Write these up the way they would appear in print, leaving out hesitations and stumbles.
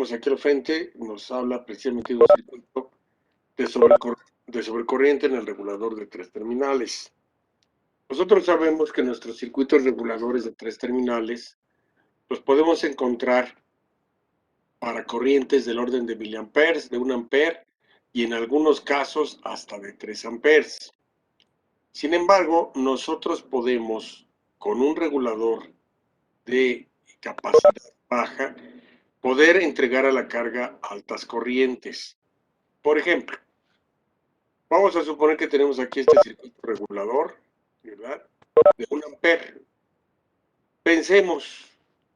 tenemos aquí al frente nos habla precisamente de un circuito de sobrecorriente en el regulador de 3 terminales. Nosotros sabemos que nuestros circuitos reguladores de 3 terminales los podemos encontrar para corrientes del orden de miliamperes, de 1 ampere y en algunos casos hasta de 3 amperes. Sin embargo, nosotros podemos, con un regulador de capacidad baja, poder entregar a la carga altas corrientes. Por ejemplo, vamos a suponer que tenemos aquí este circuito regulador, ¿verdad?, de 1 ampere. Pensemos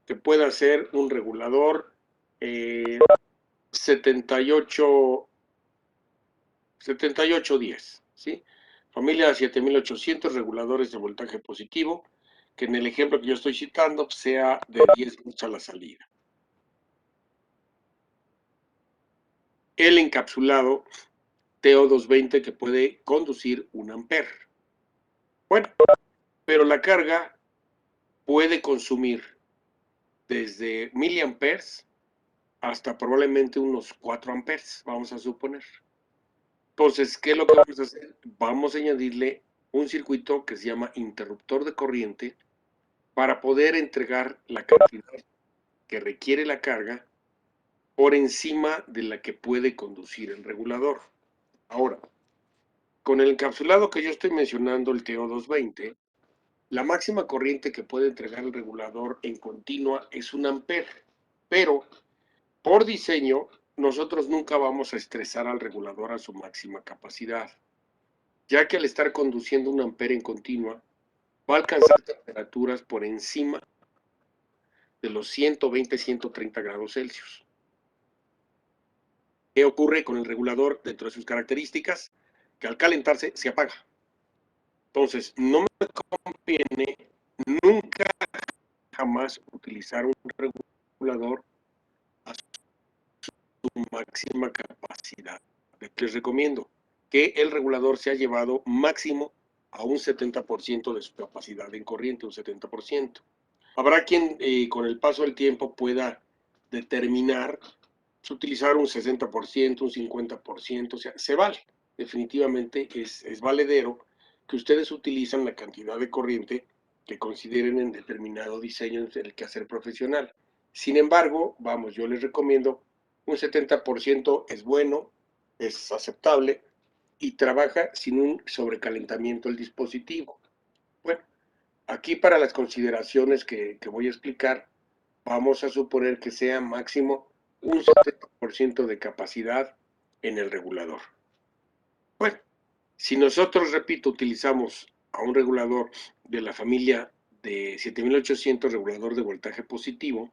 que pueda ser un regulador 7810, ¿sí? Familia 7800 reguladores de voltaje positivo, que en el ejemplo que yo estoy citando sea de 10 volts a la salida. El encapsulado TO220 que puede conducir 1 ampere. Bueno, pero la carga puede consumir desde miliamperes hasta probablemente unos 4 amperes, vamos a suponer. Entonces, ¿qué es lo que vamos a hacer? Vamos a añadirle un circuito que se llama interruptor de corriente para poder entregar la cantidad que requiere la carga por encima de la que puede conducir el regulador. Ahora, con el encapsulado que yo estoy mencionando, el TO220, la máxima corriente que puede entregar el regulador en continua es 1 ampere, pero por diseño nosotros nunca vamos a estresar al regulador a su máxima capacidad, ya que al estar conduciendo 1 ampere en continua, va a alcanzar temperaturas por encima de los 120-130 grados Celsius. ¿Qué ocurre con el regulador dentro de sus características? Que al calentarse se apaga. Entonces, no me conviene nunca jamás utilizar un regulador a su máxima capacidad. Les recomiendo que el regulador sea llevado máximo a un 70% de su capacidad en corriente, un 70%. Habrá quien con el paso del tiempo pueda determinar utilizar un 60%, un 50%, o sea, se vale. Definitivamente es valedero que ustedes utilizan la cantidad de corriente que consideren en determinado diseño en el quehacer profesional. Sin embargo, vamos, yo les recomiendo un 70% es bueno, es aceptable y trabaja sin un sobrecalentamiento del dispositivo. Bueno, aquí para las consideraciones que voy a explicar, vamos a suponer que sea máximo un 70% de capacidad en el regulador. Bueno, si nosotros, repito, utilizamos a un regulador de la familia de 7800, regulador de voltaje positivo,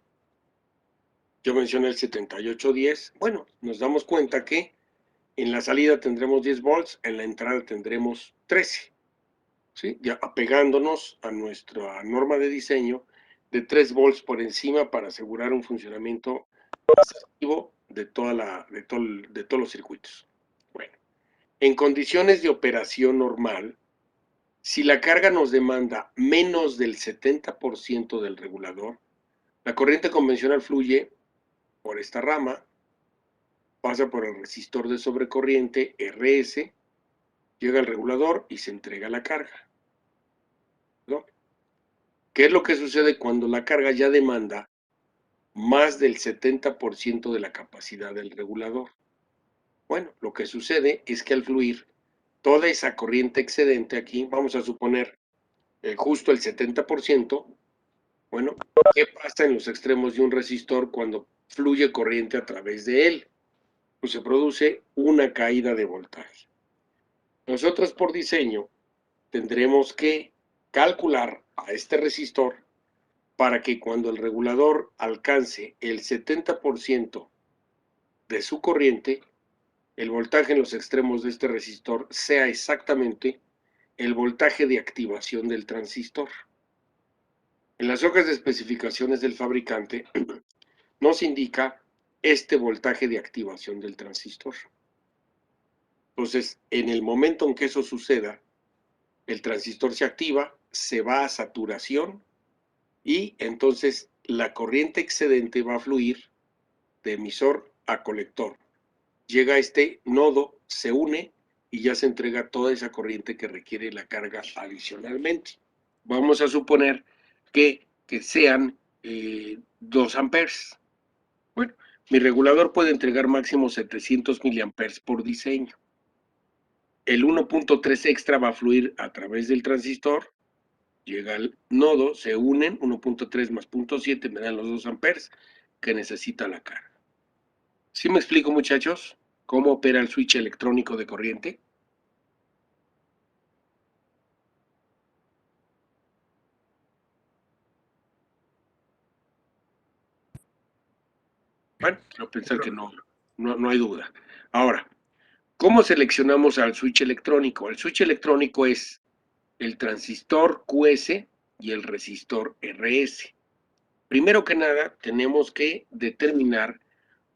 yo mencioné el 7810, bueno, nos damos cuenta que en la salida tendremos 10 volts, en la entrada tendremos 13, ¿sí? Ya apegándonos a nuestra norma de diseño de 3 volts por encima para asegurar un funcionamiento activo de todos los circuitos. Bueno, en condiciones de operación normal, si la carga nos demanda menos del 70% del regulador, la corriente convencional fluye por esta rama, pasa por el resistor de sobrecorriente RS, llega al regulador y se entrega la carga, ¿no? ¿Qué es lo que sucede cuando la carga ya demanda más del 70% de la capacidad del regulador? Bueno, lo que sucede es que al fluir toda esa corriente excedente aquí, vamos a suponer justo el 70%, bueno, ¿qué pasa en los extremos de un resistor cuando fluye corriente a través de él? Pues se produce una caída de voltaje. Nosotros por diseño tendremos que calcular a este resistor para que cuando el regulador alcance el 70% de su corriente, el voltaje en los extremos de este resistor sea exactamente el voltaje de activación del transistor. En las hojas de especificaciones del fabricante nos indica este voltaje de activación del transistor. Entonces, en el momento en que eso suceda, el transistor se activa, se va a saturación y entonces la corriente excedente va a fluir de emisor a colector. Llega a este nodo, se une y ya se entrega toda esa corriente que requiere la carga adicionalmente. Vamos a suponer que sean 2 amperes. Bueno, mi regulador puede entregar máximo 700 miliamperes por diseño. El 1.3 extra va a fluir a través del transistor, llega al nodo, se unen, 1.3 más 0.7 me dan los 2 amperes que necesita la carga. ¿Sí me explico, muchachos, cómo opera el switch electrónico de corriente? Bueno, quiero pensar que no hay duda. Ahora, ¿cómo seleccionamos al switch electrónico? El switch electrónico es el transistor QS y el resistor RS. Primero que nada, tenemos que determinar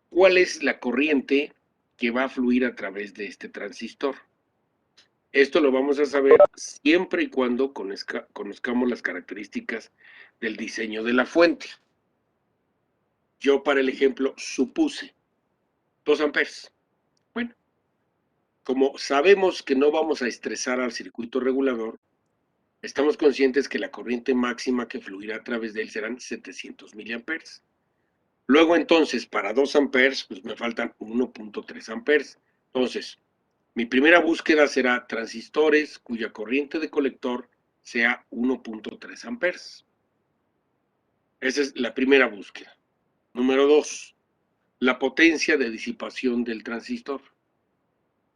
cuál es la corriente que va a fluir a través de este transistor. Esto lo vamos a saber siempre y cuando conozcamos las características del diseño de la fuente. Yo, para el ejemplo, supuse 2 amperes. Bueno, como sabemos que no vamos a estresar al circuito regulador, estamos conscientes que la corriente máxima que fluirá a través de él serán 700 miliamperes. Luego, entonces, para 2 amperes, pues me faltan 1.3 amperes. Entonces, mi primera búsqueda será transistores cuya corriente de colector sea 1.3 amperes. Esa es la primera búsqueda. Número 2, la potencia de disipación del transistor.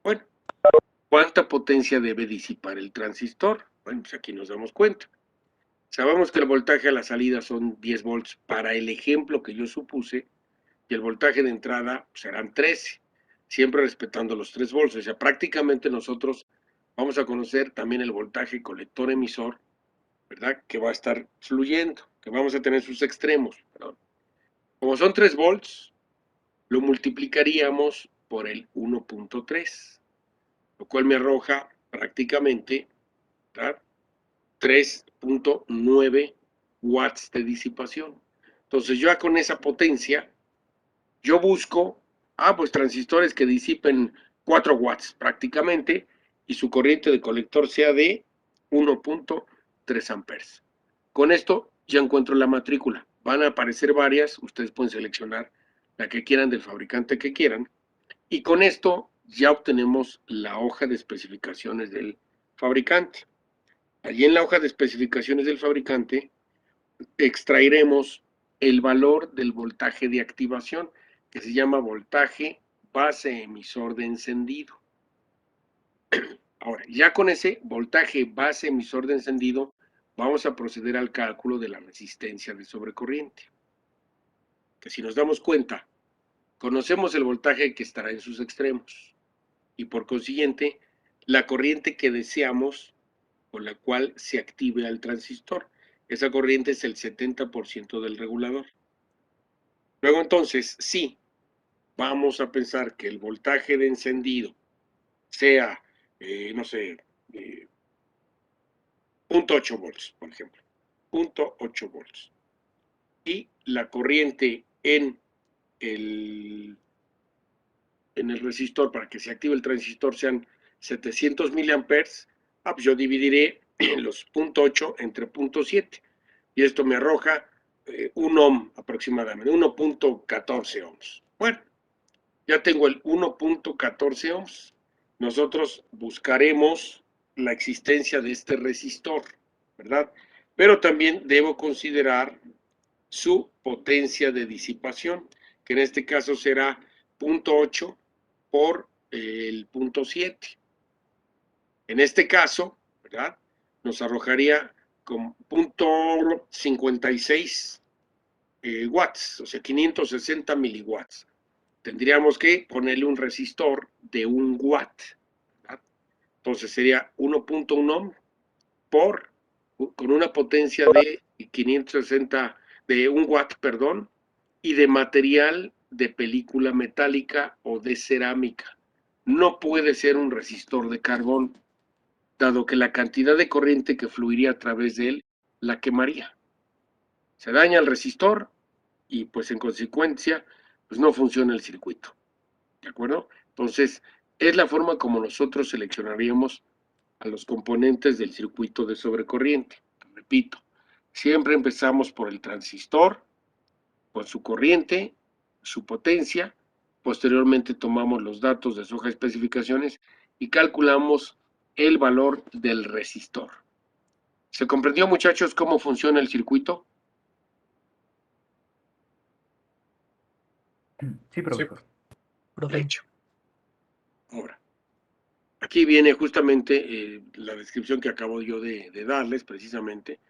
Bueno, ¿cuánta potencia debe disipar el transistor? Bueno, pues aquí nos damos cuenta. Sabemos que el voltaje a la salida son 10 volts para el ejemplo que yo supuse, y el voltaje de entrada serán 13, siempre respetando los 3 volts. O sea, prácticamente nosotros vamos a conocer también el voltaje colector-emisor, ¿verdad? Que va a estar fluyendo, que vamos a tener sus extremos, perdón. Como son 3 volts, lo multiplicaríamos por el 1.3, lo cual me arroja prácticamente 3.9 watts de disipación. Entonces, yo ya con esa potencia, yo busco, pues transistores que disipen 4 watts prácticamente y su corriente de colector sea de 1.3 amperes. Con esto ya encuentro la matrícula. Van a aparecer varias, ustedes pueden seleccionar la que quieran del fabricante que quieran. Y con esto ya obtenemos la hoja de especificaciones del fabricante. Allí en la hoja de especificaciones del fabricante extraeremos el valor del voltaje de activación, que se llama voltaje base emisor de encendido. Ahora, ya con ese voltaje base emisor de encendido, vamos a proceder al cálculo de la resistencia de sobrecorriente. Que si nos damos cuenta, conocemos el voltaje que estará en sus extremos y por consiguiente la corriente que deseamos con la cual se active al transistor. Esa corriente es el 70% del regulador. Luego entonces, sí, vamos a pensar que el voltaje de encendido sea, no sé, 0.8 volts, por ejemplo, 0.8 volts. Y la corriente en el resistor para que se active el transistor sean 700 miliamperes, pues yo dividiré los 0.8 entre 0.7 y esto me arroja 1 ohm aproximadamente, 1.14 ohms. Bueno, ya tengo el 1.14 ohms. Nosotros buscaremos la existencia de este resistor, ¿verdad? Pero también debo considerar su potencia de disipación, que en este caso será 0.8 por el 0.7. En este caso, ¿verdad? Nos arrojaría con 0.56 watts, o sea, 560 miliwatts. Tendríamos que ponerle un resistor de 1 watt, ¿verdad? Entonces sería 1.1 ohm con una potencia de 560, de 1 watt, perdón, y de material de película metálica o de cerámica. No puede ser un resistor de carbón, dado que la cantidad de corriente que fluiría a través de él la quemaría. Se daña el resistor y pues en consecuencia pues no funciona el circuito. ¿De acuerdo? Entonces, es la forma como nosotros seleccionaríamos a los componentes del circuito de sobrecorriente. Repito, siempre empezamos por el transistor, con su corriente, su potencia, posteriormente tomamos los datos de su hoja de especificaciones y calculamos el valor del resistor. ¿Se comprendió, muchachos, cómo funciona el circuito? Sí, profesor. Sí. Hecho. Ahora, aquí viene justamente la descripción que acabo yo de darles, precisamente,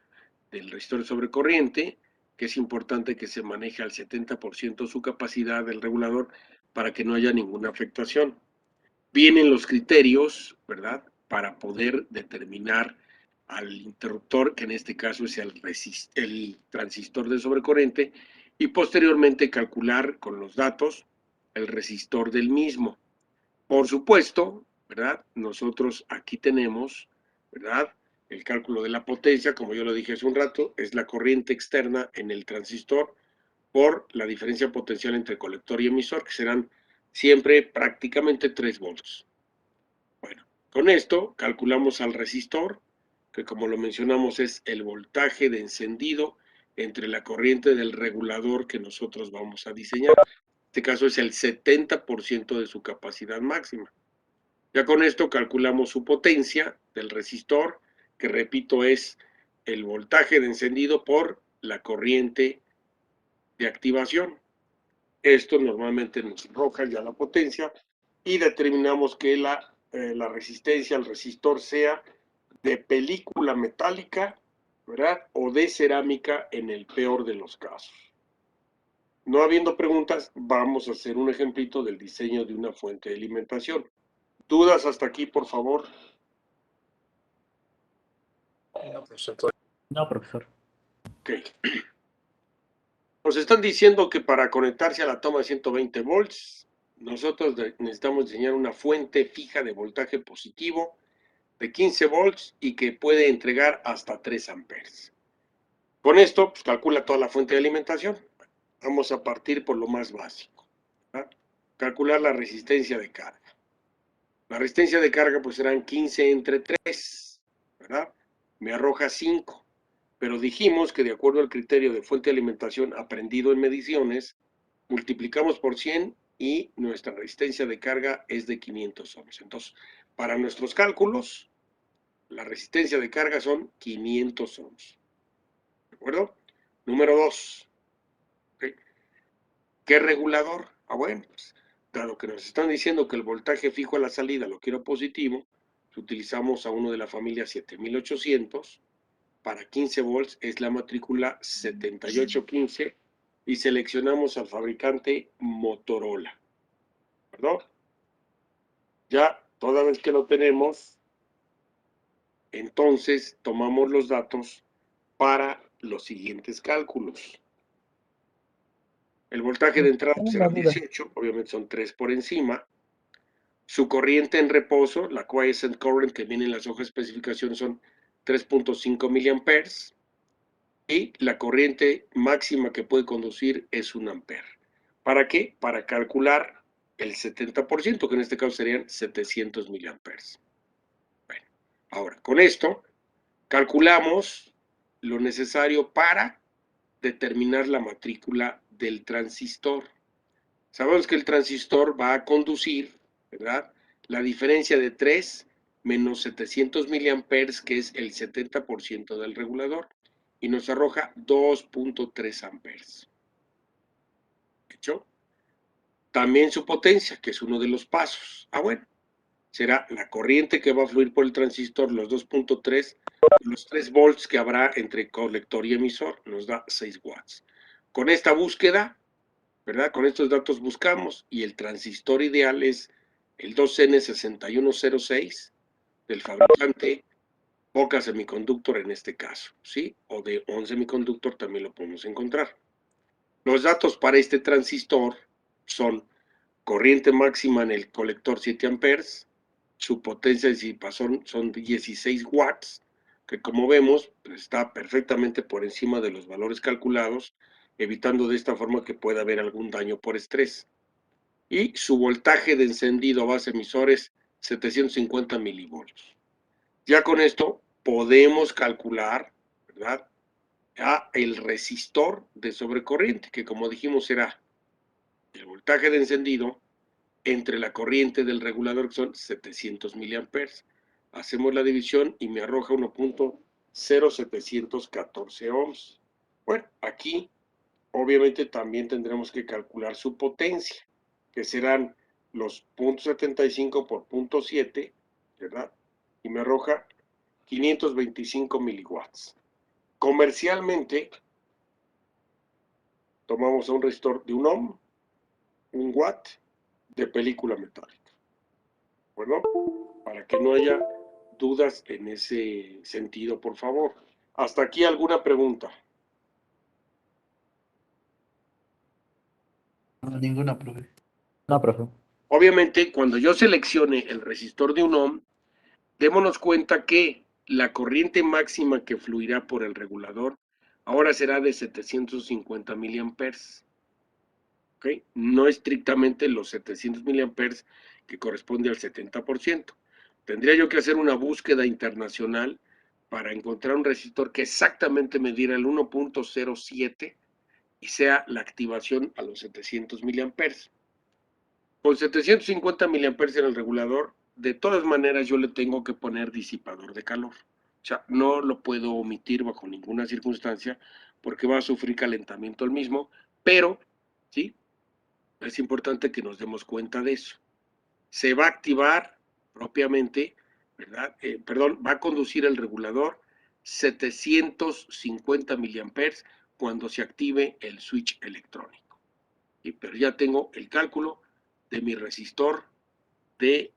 del resistor sobre corriente, que es importante que se maneje al 70% su capacidad del regulador para que no haya ninguna afectación. Vienen los criterios, ¿verdad?, para poder determinar al interruptor, que en este caso es el transistor de sobrecorriente, y posteriormente calcular con los datos el resistor del mismo. Por supuesto, ¿verdad?, nosotros aquí tenemos, ¿verdad?, el cálculo de la potencia, como yo lo dije hace un rato, es la corriente externa en el transistor por la diferencia potencial entre colector y emisor, que serán siempre prácticamente 3 volts. Bueno, con esto calculamos al resistor, que como lo mencionamos es el voltaje de encendido entre la corriente del regulador que nosotros vamos a diseñar. En este caso es el 70% de su capacidad máxima. Ya con esto calculamos su potencia del resistor, que repito es el voltaje de encendido por la corriente de activación. Esto normalmente nos arroja ya la potencia y determinamos que la resistencia al resistor sea de película metálica, ¿verdad?, o de cerámica en el peor de los casos. No habiendo preguntas, vamos a hacer un ejemplito del diseño de una fuente de alimentación. ¿Dudas hasta aquí, por favor? No, profesor. Ok. Nos están diciendo que para conectarse a la toma de 120 volts, nosotros necesitamos diseñar una fuente fija de voltaje positivo de 15 volts y que puede entregar hasta 3 amperes. Con esto, pues, calcula toda la fuente de alimentación. Vamos a partir por lo más básico, ¿verdad? Calcular la resistencia de carga. La resistencia de carga pues serán 15 entre 3, ¿verdad? Me arroja 5. Pero dijimos que de acuerdo al criterio de fuente de alimentación aprendido en mediciones, multiplicamos por 100 y nuestra resistencia de carga es de 500 ohms. Entonces, para nuestros cálculos, la resistencia de carga son 500 ohms. ¿De acuerdo? Número 2. ¿Okay? ¿Qué regulador? Bueno, pues, dado que nos están diciendo que el voltaje fijo a la salida lo quiero positivo, utilizamos a uno de la familia 7800. Para 15 volts es la matrícula 7815 y seleccionamos al fabricante Motorola. ¿Perdón? Ya, toda vez que lo tenemos, entonces tomamos los datos para los siguientes cálculos. El voltaje de entrada será 18, obviamente son 3 por encima. Su corriente en reposo, la quiescent current que viene en las hojas de especificación, son 3.5 miliamperes. Y la corriente máxima que puede conducir es 1 ampere. ¿Para qué? Para calcular el 70%, que en este caso serían 700 miliamperes. Bueno, ahora, con esto calculamos lo necesario para determinar la matrícula del transistor. Sabemos que el transistor va a conducir, ¿verdad?, la diferencia de 3 menos 700 miliamperes, que es el 70% del regulador, y nos arroja 2.3 amperes. ¿Hecho? También su potencia, que es uno de los pasos. Bueno, será la corriente que va a fluir por el transistor, los 2.3, los 3 volts que habrá entre colector y emisor, nos da 6 watts. Con esta búsqueda, ¿verdad?, con estos datos buscamos, y el transistor ideal es el 2N6106 del fabricante Boca Semiconductor en este caso, ¿sí? O de ON Semiconductor también lo podemos encontrar. Los datos para este transistor son corriente máxima en el colector 7 amperes, su potencia de disipación son 16 watts, que como vemos pues está perfectamente por encima de los valores calculados evitando de esta forma que pueda haber algún daño por estrés. Y su voltaje de encendido a base emisor es 750 milivoltios. Ya con esto podemos calcular, ¿verdad?, el resistor de sobrecorriente, que como dijimos será el voltaje de encendido entre la corriente del regulador, que son 700 miliamperes. Hacemos la división y me arroja 1.0714 ohms. Bueno, aquí obviamente también tendremos que calcular su potencia, que serán los 0.75 por 0.7, ¿verdad? Y me arroja 525 miliwatts. Comercialmente, tomamos a un resistor de 1 ohm, 1 watt de película metálica. Bueno, para que no haya dudas en ese sentido, por favor. ¿Hasta aquí alguna pregunta? No, ninguna, profe. No, profe. Obviamente, cuando yo seleccione el resistor de 1 ohm, démonos cuenta que la corriente máxima que fluirá por el regulador ahora será de 750 miliamperes. ¿Okay? No estrictamente los 700 miliamperes que corresponde al 70%. Tendría yo que hacer una búsqueda internacional para encontrar un resistor que exactamente me diera el 1.07 y sea la activación a los 700 miliamperes. Con 750 miliamperes en el regulador, de todas maneras yo le tengo que poner disipador de calor. O sea, no lo puedo omitir bajo ninguna circunstancia porque va a sufrir calentamiento el mismo, pero, ¿sí?, es importante que nos demos cuenta de eso. Se va a activar propiamente, ¿verdad? Va a conducir el regulador 750 miliamperes cuando se active el switch electrónico. Pero ya tengo el cálculo de mi resistor de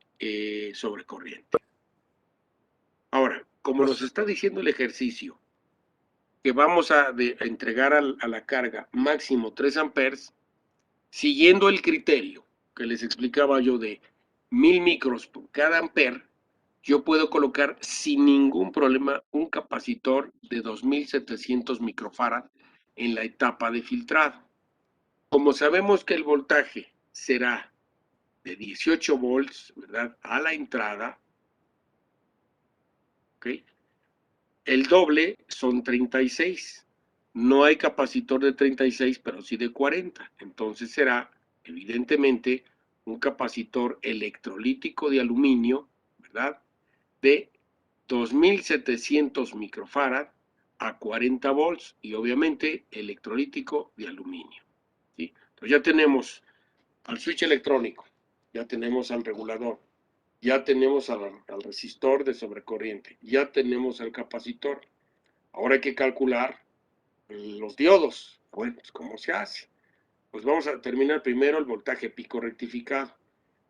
sobrecorriente. Ahora, como nos está diciendo el ejercicio, que vamos a entregar a la carga máximo 3 amperes, siguiendo el criterio que les explicaba yo de 1000 micros por cada amper, yo puedo colocar sin ningún problema un capacitor de 2700 microfarad en la etapa de filtrado. Como sabemos que el voltaje será de 18 volts, ¿verdad?, a la entrada, ¿ok?, el doble son 36. No hay capacitor de 36, pero sí de 40. Entonces será, evidentemente, un capacitor electrolítico de aluminio, ¿verdad?, de 2700 microfarad a 40 volts y obviamente electrolítico de aluminio, ¿sí? Entonces ya tenemos al switch electrónico, ya tenemos al regulador, ya tenemos al resistor de sobrecorriente, ya tenemos al capacitor. Ahora hay que calcular los diodos. Bueno, ¿cómo se hace? Pues vamos a terminar primero el voltaje pico rectificado.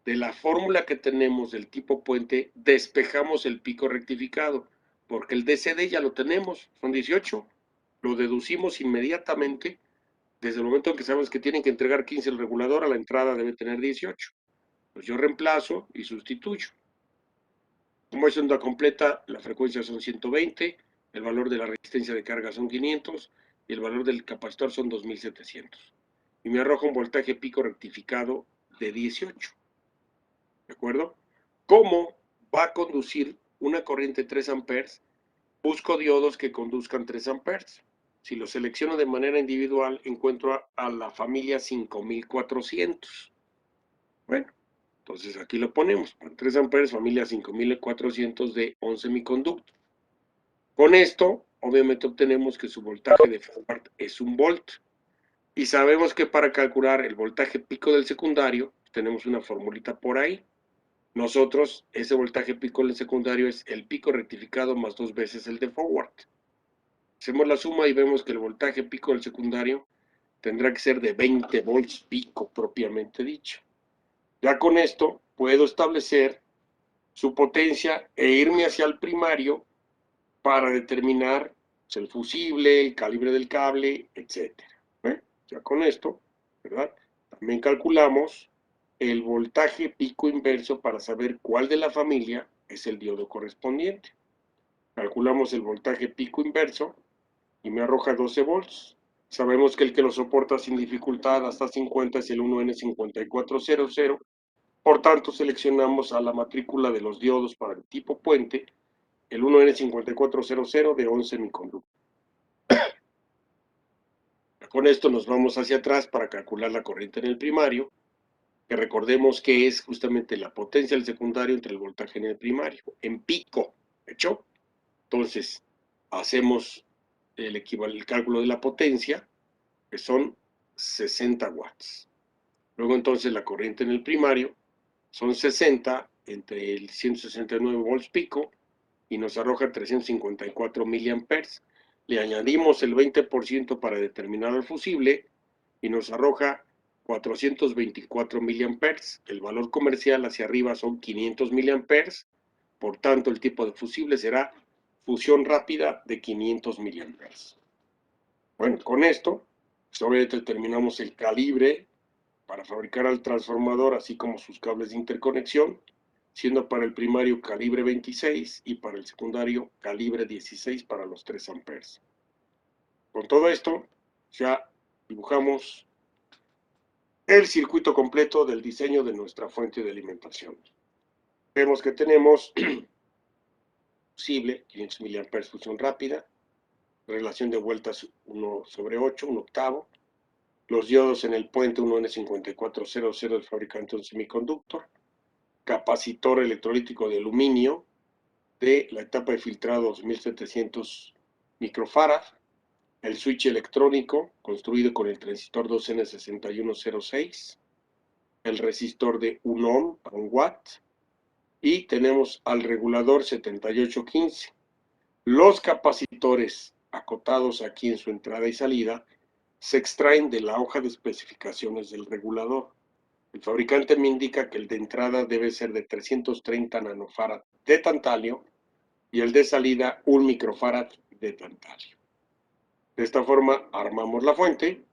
De la fórmula que tenemos del tipo puente, despejamos el pico rectificado, porque el DCD ya lo tenemos, son 18. Lo deducimos inmediatamente, desde el momento en que sabemos que tienen que entregar 15 el regulador, a la entrada debe tener 18. Pues yo reemplazo y sustituyo. Como es onda completa, la frecuencia son 120, el valor de la resistencia de carga son 500 y el valor del capacitor son 2700. Y me arroja un voltaje pico rectificado de 18. ¿De acuerdo? ¿Cómo va a conducir una corriente 3 amperes? Busco diodos que conduzcan 3 amperes. Si lo selecciono de manera individual, encuentro a la familia 5400. Bueno, entonces aquí lo ponemos. 3 amperes, familia 5400 de 11 semiconductor. Con esto, obviamente obtenemos que su voltaje de forward es 1 volt. Y sabemos que para calcular el voltaje pico del secundario, tenemos una formulita por ahí. Nosotros, ese voltaje pico del secundario es el pico rectificado más 2 veces el de forward. Hacemos la suma y vemos que el voltaje pico del secundario tendrá que ser de 20 volts pico propiamente dicho. Ya con esto puedo establecer su potencia e irme hacia el primario para determinar el fusible, el calibre del cable, etc. Ya con esto, ¿verdad?, también calculamos el voltaje pico inverso para saber cuál de la familia es el diodo correspondiente. Calculamos el voltaje pico inverso y me arroja 12 volts. Sabemos que el que lo soporta sin dificultad hasta 50 es el 1N5400. Por tanto, seleccionamos a la matrícula de los diodos para el tipo puente, el 1N5400 de 11 semiconductor. Con esto nos vamos hacia atrás para calcular la corriente en el primario, que recordemos que es justamente la potencia del secundario entre el voltaje en el primario, en pico, ¿hecho? Entonces, hacemos el cálculo de la potencia, que son 60 watts. Luego entonces la corriente en el primario son 60 entre el 169 volts pico y nos arroja 354 miliamperes. Le añadimos el 20% para determinar el fusible y nos arroja 424 miliamperes. El valor comercial hacia arriba son 500 miliamperes. Por tanto, el tipo de fusible será fusión rápida de 500 miliamperes. Bueno, con esto, obviamente determinamos el calibre para fabricar al transformador, así como sus cables de interconexión, siendo para el primario calibre 26 y para el secundario calibre 16 para los 3 amperes. Con todo esto, ya dibujamos el circuito completo del diseño de nuestra fuente de alimentación. Vemos que tenemos fusible, 500 mA fusión rápida, relación de vueltas 1/8, un octavo, los diodos en el puente 1N5400 del fabricante de un semiconductor, capacitor electrolítico de aluminio de la etapa de filtrado 2700 microfarad, el switch electrónico construido con el transistor 2N6106, el resistor de 1 ohm a 1 watt, y tenemos al regulador 7815. Los capacitores acotados aquí en su entrada y salida se extraen de la hoja de especificaciones del regulador. El fabricante me indica que el de entrada debe ser de 330 nanofarad de tantalio y el de salida 1 microfarad de tantalio. De esta forma armamos la fuente,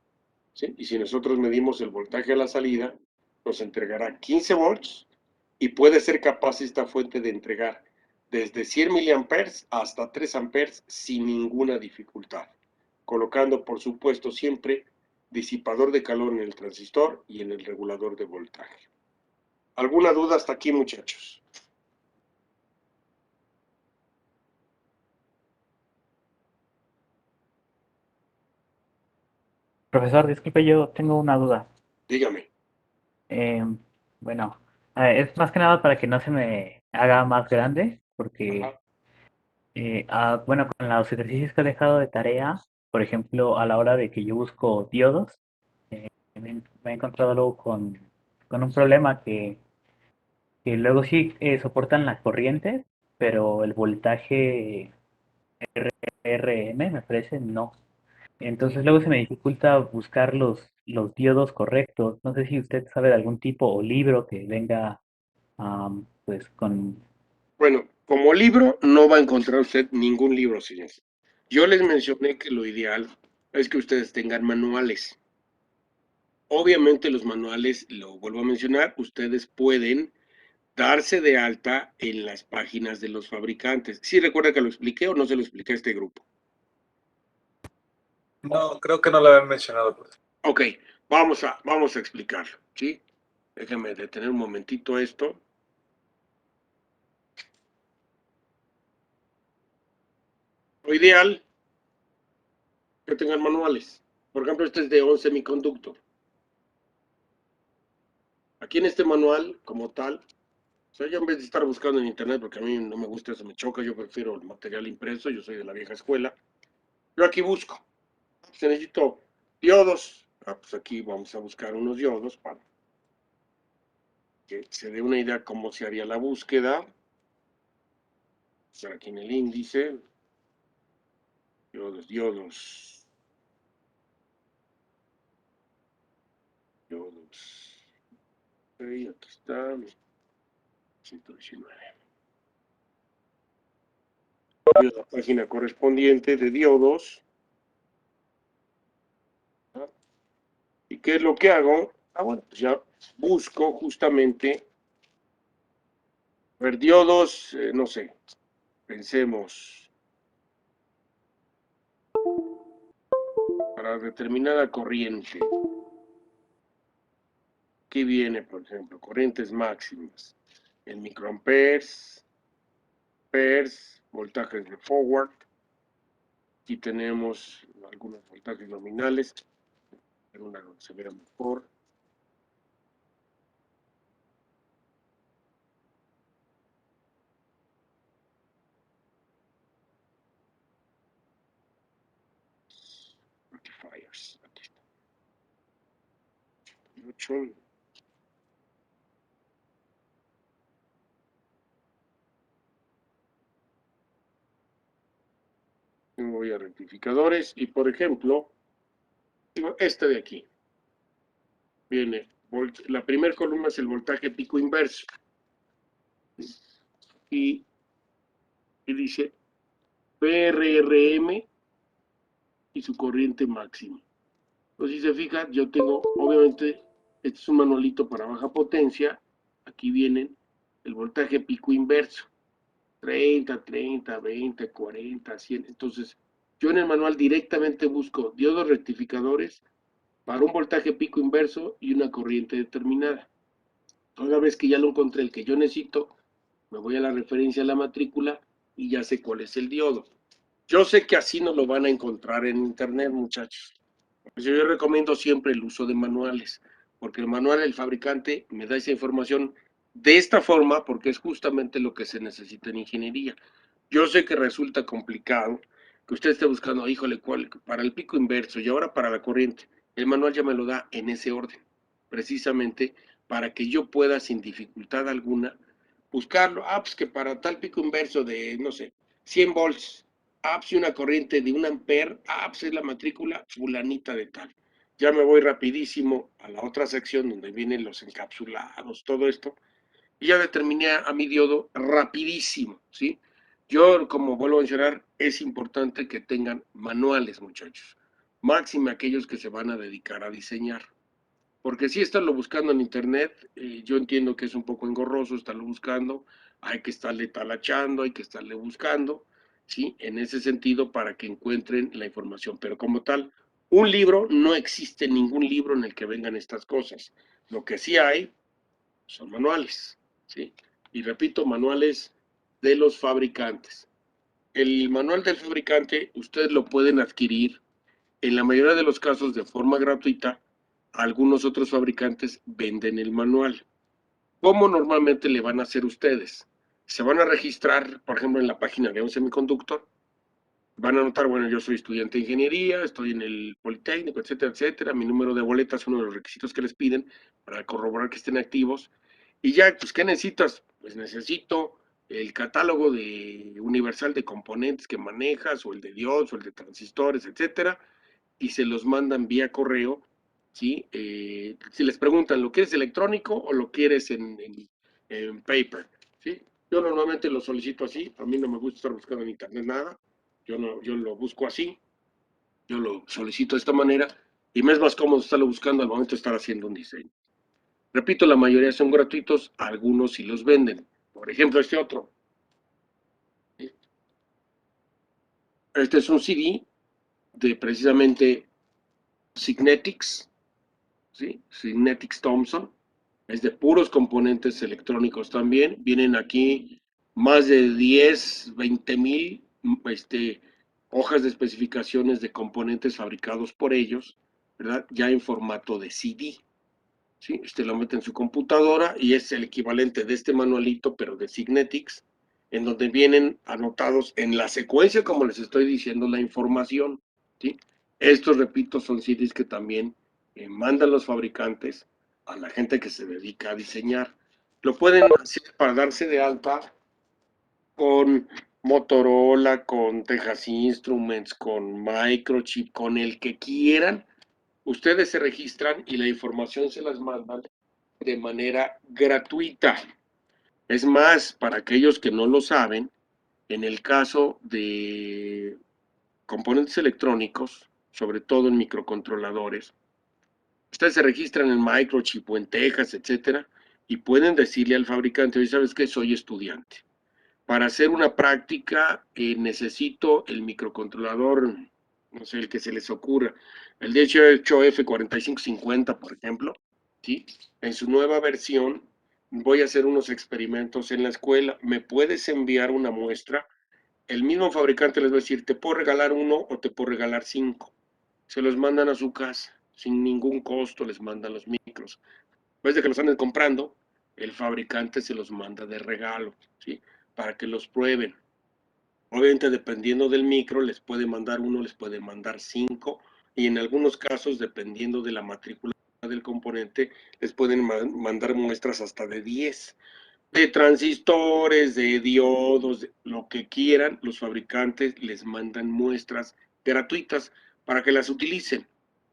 ¿sí? Y si nosotros medimos el voltaje a la salida, nos entregará 15 volts y puede ser capaz esta fuente de entregar desde 100 miliamperes hasta 3 amperes sin ninguna dificultad, colocando por supuesto siempre disipador de calor en el transistor y en el regulador de voltaje. ¿Alguna duda hasta aquí, muchachos? Profesor, disculpe, yo tengo una duda. Dígame. Eh, bueno, es más que nada para que no se me haga más grande, porque, Ajá. bueno, con los ejercicios que he dejado de tarea, por ejemplo, a la hora de que yo busco diodos, me he encontrado luego con un problema que luego sí soportan las corrientes, pero el voltaje RM, me parece, no. Entonces luego se me dificulta buscar los diodos correctos. No sé si usted sabe de algún tipo o libro que venga pues con... Bueno, como libro no va a encontrar usted ningún libro, señor. Yo les mencioné que lo ideal es que ustedes tengan manuales. Obviamente los manuales, lo vuelvo a mencionar, ustedes pueden darse de alta en las páginas de los fabricantes. ¿Sí recuerda que lo expliqué o no se lo expliqué a este grupo? No, creo que no lo habían mencionado. Pues. Ok, vamos a explicarlo, ¿sí? Déjeme detener un momentito esto. Lo ideal que tengan manuales. Por ejemplo, este es de 11 semiconductor. Aquí en este manual, como tal, o sea, yo en vez de estar buscando en internet, porque a mí no me gusta eso, me choca, yo prefiero el material impreso, yo soy de la vieja escuela. Yo aquí busco. Pues necesito diodos. Pues aquí vamos a buscar unos diodos para que se dé una idea cómo se haría la búsqueda. Pues aquí en el índice. Diodos. Ok, aquí está. 119. Voy a la página correspondiente de diodos. ¿Y qué es lo que hago? Bueno, pues ya busco justamente, ver, diodos, no sé, pensemos, para determinada corriente. Aquí viene, por ejemplo, corrientes máximas, en microamperes, voltajes de forward. Aquí tenemos algunos voltajes nominales, una donde se vea mejor. Rectifiers, aquí está. 8. Voy a rectificadores y, por ejemplo, este de aquí. Viene, la primera columna es el voltaje pico inverso. Y dice PRRM y su corriente máxima. Entonces, si se fija, yo tengo, obviamente, este es un manualito para baja potencia. Aquí vienen el voltaje pico inverso. 30, 30, 20, 40, 100. Entonces, yo en el manual directamente busco diodos rectificadores para un voltaje pico inverso y una corriente determinada. Una vez que ya lo encontré, el que yo necesito, me voy a la referencia de la matrícula y ya sé cuál es el diodo. Yo sé que así no lo van a encontrar en internet, muchachos. Yo recomiendo siempre el uso de manuales, porque el manual del fabricante me da esa información de esta forma, porque es justamente lo que se necesita en ingeniería. Yo sé que resulta complicado que usted esté buscando, híjole, ¿cuál? Para el pico inverso y ahora para la corriente. El manual ya me lo da en ese orden, precisamente para que yo pueda sin dificultad alguna buscarlo. Pues que para tal pico inverso de, no sé, 100 volts, pues una corriente de 1 amper, pues es la matrícula fulanita de tal. Ya me voy rapidísimo a la otra sección donde vienen los encapsulados, todo esto, y ya determiné a mi diodo rapidísimo, ¿sí? Yo, como vuelvo a mencionar, es importante que tengan manuales, muchachos. Máxime aquellos que se van a dedicar a diseñar. Porque si estarlo buscando en internet, yo entiendo que es un poco engorroso estarlo buscando, hay que estarle talachando, hay que estarle buscando, ¿sí? En ese sentido, para que encuentren la información. Pero como tal, un libro, no existe ningún libro en el que vengan estas cosas. Lo que sí hay son manuales, ¿sí? Y repito, manuales de los fabricantes. El manual del fabricante, ustedes lo pueden adquirir en la mayoría de los casos de forma gratuita. Algunos otros fabricantes venden el manual. ¿Cómo normalmente le van a hacer ustedes? Se van a registrar, por ejemplo, en la página de un semiconductor. Van a anotar, bueno, yo soy estudiante de ingeniería, estoy en el Politécnico, etcétera, etcétera. Mi número de boleta es uno de los requisitos que les piden para corroborar que estén activos. Y ya, pues, ¿qué necesitas? Pues necesito el catálogo universal de componentes que manejas, o el de diodos, o el de transistores, etcétera, y se los mandan vía correo, ¿sí? Si les preguntan, ¿lo quieres electrónico o lo quieres en paper? ¿Sí? Yo normalmente lo solicito así, a mí no me gusta estar buscando en internet nada, yo lo busco así, yo lo solicito de esta manera, y me es más cómodo estarlo buscando al momento de estar haciendo un diseño. Repito, la mayoría son gratuitos, algunos sí los venden. Por ejemplo, este otro. Este es un CD de precisamente Signetics, ¿sí? Signetics Thomson. Es de puros componentes electrónicos también. Vienen aquí más de 10, 20,000 hojas de especificaciones de componentes fabricados por ellos, ¿verdad? Ya en formato de CD. ¿Sí? Usted lo mete en su computadora y es el equivalente de este manualito, pero de Signetics, en donde vienen anotados en la secuencia, como les estoy diciendo, la información. ¿Sí? Estos, repito, son CDs que también mandan los fabricantes a la gente que se dedica a diseñar. Lo pueden hacer para darse de alta con Motorola, con Texas Instruments, con Microchip, con el que quieran. Ustedes se registran y la información se las mandan de manera gratuita. Es más, para aquellos que no lo saben, en el caso de componentes electrónicos, sobre todo en microcontroladores, ustedes se registran en Microchip o en Texas, etcétera, y pueden decirle al fabricante, oye, ¿sabes qué? Soy estudiante. Para hacer una práctica necesito el microcontrolador no sé, el que se les ocurra. El 18F4550, por ejemplo, ¿sí? En su nueva versión, voy a hacer unos experimentos en la escuela. ¿Me puedes enviar una muestra? El mismo fabricante les va a decir, te puedo regalar uno o te puedo regalar 5. Se los mandan a su casa, sin ningún costo les mandan los micros. En vez de que los anden comprando, el fabricante se los manda de regalo, ¿sí? Para que los prueben. Obviamente, dependiendo del micro, les puede mandar uno, les puede mandar 5, y en algunos casos, dependiendo de la matrícula del componente, les pueden mandar muestras hasta de 10. De transistores, de diodos, de lo que quieran, los fabricantes les mandan muestras gratuitas para que las utilicen,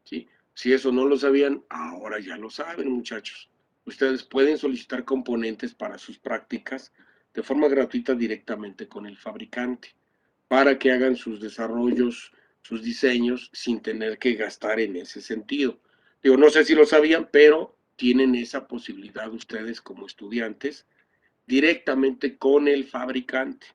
¿sí? Si eso no lo sabían, ahora ya lo saben, muchachos. Ustedes pueden solicitar componentes para sus prácticas de forma gratuita directamente con el fabricante para que hagan sus desarrollos, sus diseños sin tener que gastar en ese sentido. Digo, no sé si lo sabían, pero tienen esa posibilidad ustedes como estudiantes directamente con el fabricante.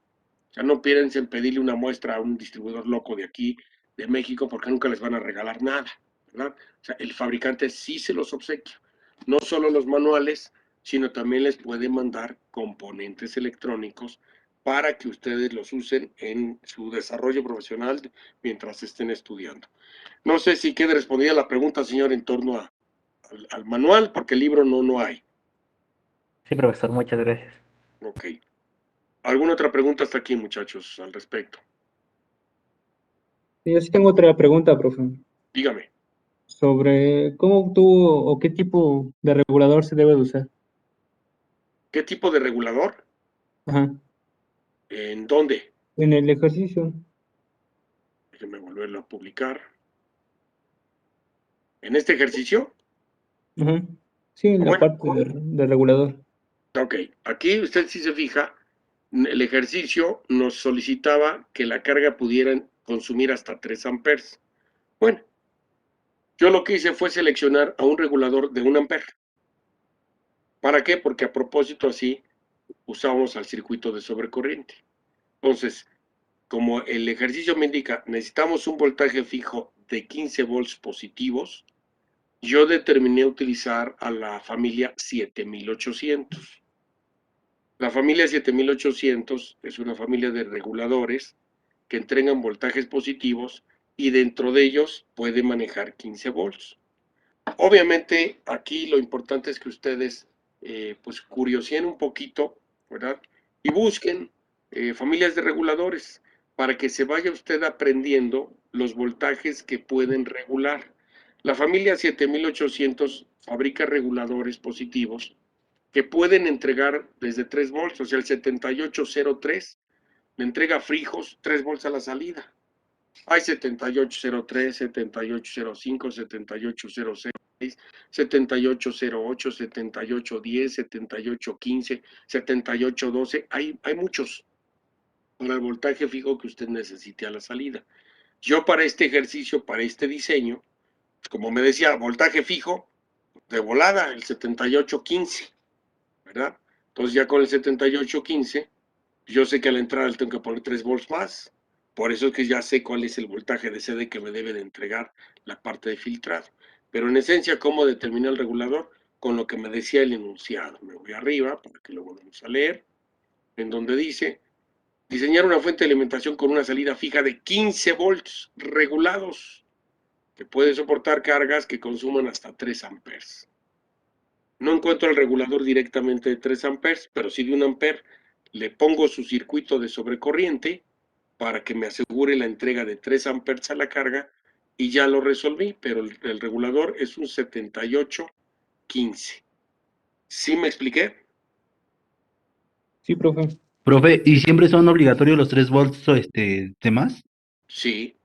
O sea, no piensen en pedirle una muestra a un distribuidor loco de aquí, de México, porque nunca les van a regalar nada, ¿verdad? O sea, el fabricante sí se los obsequia. No solo los manuales, sino también les puede mandar componentes electrónicos para que ustedes los usen en su desarrollo profesional mientras estén estudiando. No sé si quede respondida la pregunta, señor, en torno al manual, porque el libro no hay. Sí, profesor, muchas gracias. Ok. ¿Alguna otra pregunta hasta aquí, muchachos, al respecto? Yo sí tengo otra pregunta, profe, Dígame. sobre cómo tú o qué tipo de regulador se debe de usar. ¿Qué tipo de regulador? Ajá. ¿En dónde? En el ejercicio. Déjenme volverlo a publicar. ¿En este ejercicio? Ajá. Sí, en la Bueno, parte de regulador. ok. Aquí usted si se fija, el ejercicio nos solicitaba que la carga pudiera consumir hasta 3 amperes. Bueno, yo lo que hice fue seleccionar a un regulador de 1 amper. ¿Para qué? Porque a propósito así usamos al circuito de sobrecorriente. Entonces, como el ejercicio me indica, necesitamos un voltaje fijo de 15 volts positivos, yo determiné utilizar a la familia 7800. La familia 7800 es una familia de reguladores que entregan voltajes positivos y dentro de ellos puede manejar 15 volts. Obviamente aquí lo importante es que ustedes pues curiosen un poquito, ¿verdad? Y busquen familias de reguladores para que se vaya usted aprendiendo los voltajes que pueden regular. La familia 7800 fabrica reguladores positivos que pueden entregar desde 3 volts, o sea, el 7803 le entrega frijos 3 volts a la salida. Hay 7803, 7805, 7806, 7808, 7810, 7815, 7812. Hay muchos para el voltaje fijo que usted necesite a la salida. Yo para este ejercicio, para este diseño, como me decía, voltaje fijo, de volada, el 7815, ¿verdad? Entonces ya con el 7815, yo sé que a la entrada le tengo que poner 3 volts más. Por eso es que ya sé cuál es el voltaje de CD que me debe de entregar la parte de filtrado. Pero en esencia, ¿cómo determina el regulador? Con lo que me decía el enunciado. Me voy arriba para que lo volvamos a leer, en donde dice, diseñar una fuente de alimentación con una salida fija de 15 volts regulados, que puede soportar cargas que consuman hasta 3 amperes. No encuentro el regulador directamente de 3 amperes, pero sí de 1 amper. Le pongo su circuito de sobrecorriente para que me asegure la entrega de 3 amperes a la carga y ya lo resolví, pero el regulador es un 7815. ¿Sí me expliqué? Sí, profe. Profe, ¿y siempre son obligatorios los 3 volts de más? Sí,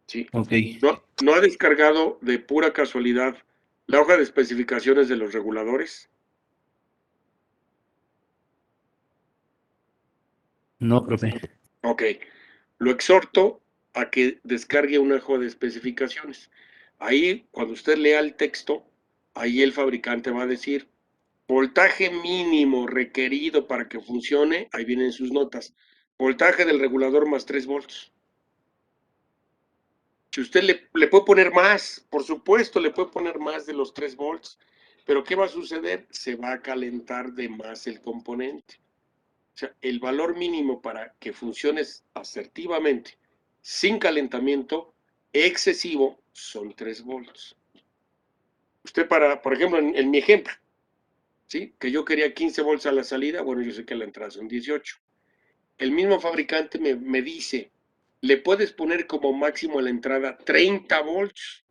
sí. Ok. ¿No ha descargado de pura casualidad la hoja de especificaciones de los reguladores? No, profe. Ok. Lo exhorto a que descargue una hoja de especificaciones. Ahí, cuando usted lea el texto, ahí el fabricante va a decir voltaje mínimo requerido para que funcione, ahí vienen sus notas. Voltaje del regulador más 3 volts. Si usted le puede poner más, por supuesto, le puede poner más de los 3 volts, pero ¿qué va a suceder? Se va a calentar de más el componente. O sea, el valor mínimo para que funcione asertivamente, sin calentamiento excesivo, son 3 volts. Usted por ejemplo, en mi ejemplo, ¿sí? Que yo quería 15 volts a la salida, bueno, yo sé que a la entrada son 18. El mismo fabricante me dice, le puedes poner como máximo a la entrada 30 volts.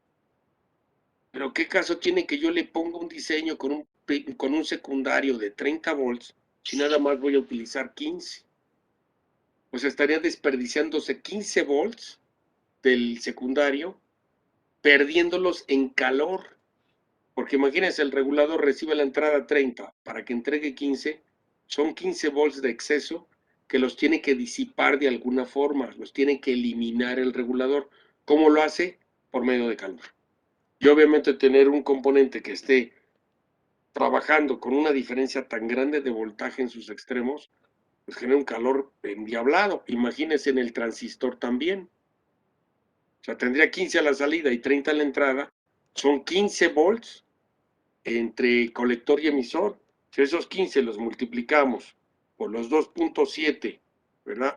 Pero ¿qué caso tiene que yo le ponga un diseño con un secundario de 30 volts si nada más voy a utilizar 15? Pues estaría desperdiciándose 15 volts del secundario, perdiéndolos en calor. Porque imagínense, el regulador recibe la entrada 30 para que entregue 15, son 15 volts de exceso que los tiene que disipar de alguna forma, los tiene que eliminar el regulador. ¿Cómo lo hace? Por medio de calor. Y obviamente tener un componente que esté trabajando con una diferencia tan grande de voltaje en sus extremos, pues genera un calor endiablado. Imagínense en el transistor también. O sea, tendría 15 a la salida y 30 a la entrada. Son 15 volts entre colector y emisor. Si esos 15 los multiplicamos por los 2.7, ¿verdad?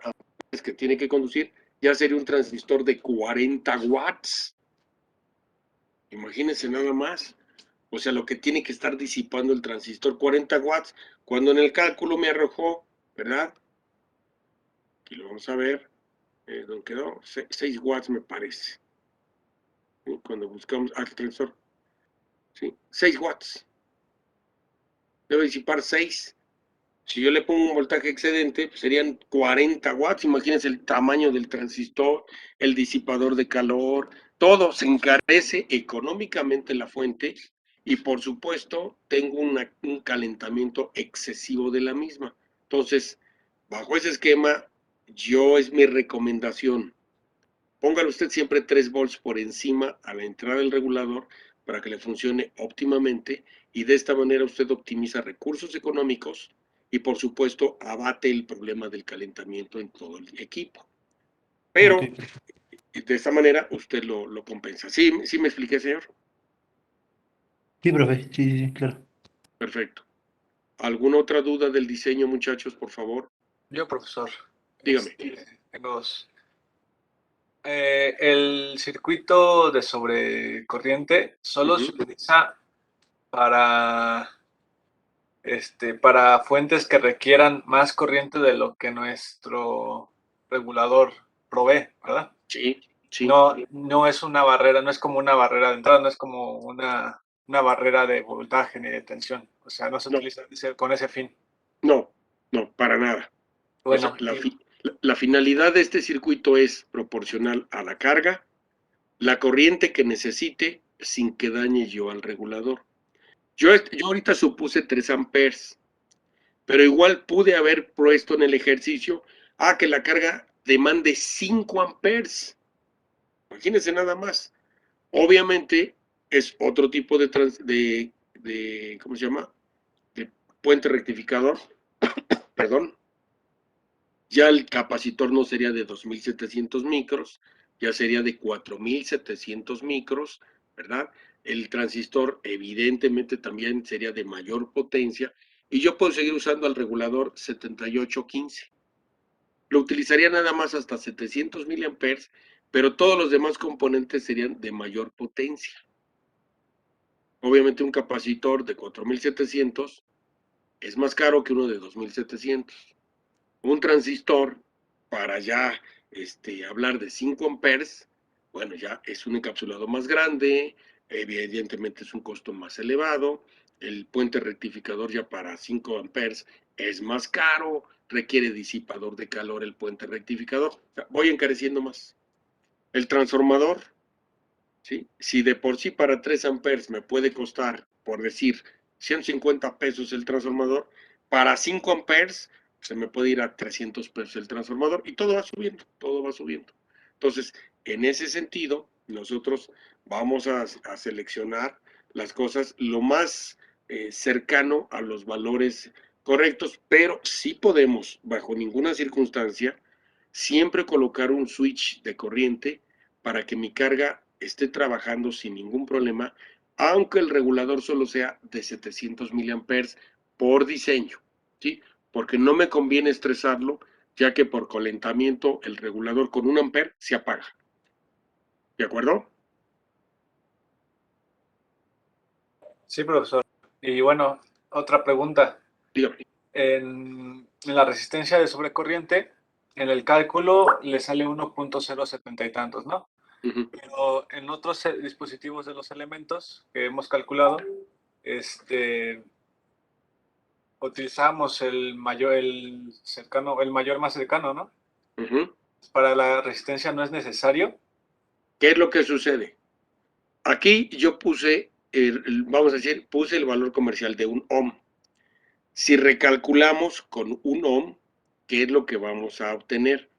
Es que tiene que conducir, ya sería un transistor de 40 watts. Imagínense nada más. O sea, lo que tiene que estar disipando el transistor, 40 watts, cuando en el cálculo me arrojó, ¿verdad? Aquí lo vamos a ver, ¿dónde quedó? 6 watts me parece. ¿Sí? Cuando buscamos el transistor, ¿sí? 6 watts. Debe disipar 6. Si yo le pongo un voltaje excedente, pues serían 40 watts. Imagínense el tamaño del transistor, el disipador de calor, todo se encarece económicamente la fuente y por supuesto tengo un calentamiento excesivo de la misma. Entonces, bajo ese esquema, es mi recomendación. Póngale usted siempre 3 volts por encima a la entrada del regulador para que le funcione óptimamente y de esta manera usted optimiza recursos económicos y por supuesto abate el problema del calentamiento en todo el equipo. Pero Ok. de esta manera usted lo compensa. ¿Sí me expliqué, señor? Sí, profe, sí, sí, sí, claro. Perfecto. ¿Alguna otra duda del diseño, muchachos, por favor? Yo, profesor. Dígame. Tengo dos. El circuito de sobrecorriente solo se utiliza para, para fuentes que requieran más corriente de lo que nuestro regulador provee, ¿verdad? Sí, sí. No es una barrera, no es como una barrera de entrada, no es como una barrera de voltaje ni de tensión. O sea, no se No. utiliza con ese fin. No, para nada. O sea, Bueno, la finalidad de este circuito es proporcional a la carga, la corriente que necesite sin que dañe yo al regulador. Yo ahorita supuse 3 amperes, pero igual pude haber puesto en el ejercicio que la carga demande 5 amperes. Imagínense nada más. Obviamente es otro tipo de ¿cómo se llama? De puente rectificador, perdón. Ya el capacitor no sería de 2700 micros, ya sería de 4700 micros, ¿verdad? El transistor evidentemente también sería de mayor potencia y yo puedo seguir usando el regulador 7815. Lo utilizaría nada más hasta 700 miliamperes, pero todos los demás componentes serían de mayor potencia. Obviamente un capacitor de 4700 es más caro que uno de 2700. Un transistor para ya hablar de 5 amperes, bueno, ya es un encapsulado más grande, evidentemente es un costo más elevado, el puente rectificador ya para 5 amperes es más caro, requiere disipador de calor el puente rectificador, o sea, voy encareciendo más. El transformador, ¿sí? Si de por sí para 3 amperes me puede costar, por decir, 150 pesos el transformador, para 5 amperes se me puede ir a 300 pesos el transformador y todo va subiendo, todo va subiendo. Entonces, en ese sentido, nosotros vamos a seleccionar las cosas lo más cercano a los valores correctos, pero sí podemos, bajo ninguna circunstancia, siempre colocar un switch de corriente para que mi carga esté trabajando sin ningún problema, aunque el regulador solo sea de 700 miliamperes por diseño, ¿sí? Porque no me conviene estresarlo, ya que por calentamiento el regulador con 1 amper se apaga. ¿De acuerdo? Sí, profesor. Y bueno, otra pregunta. Dígame. En la resistencia de sobrecorriente, en el cálculo le sale 1.070 y tantos, ¿no? Ujú. Pero en otros dispositivos de los elementos que hemos calculado, utilizamos el mayor más cercano, ¿no? Ujú. Para la resistencia no es necesario. ¿Qué es lo que sucede? Aquí yo puse, vamos a decir, puse el valor comercial de 1 ohm. Si recalculamos con 1 ohm, ¿qué es lo que vamos a obtener?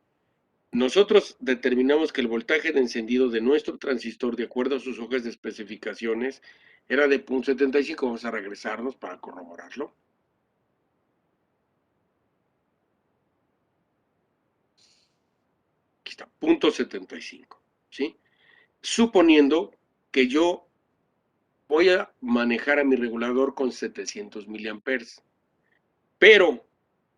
Nosotros determinamos que el voltaje de encendido de nuestro transistor, de acuerdo a sus hojas de especificaciones, era de 0.75. Vamos a regresarnos para corroborarlo. Aquí está, 0.75, ¿sí? Suponiendo que yo voy a manejar a mi regulador con 700 miliamperes. Pero,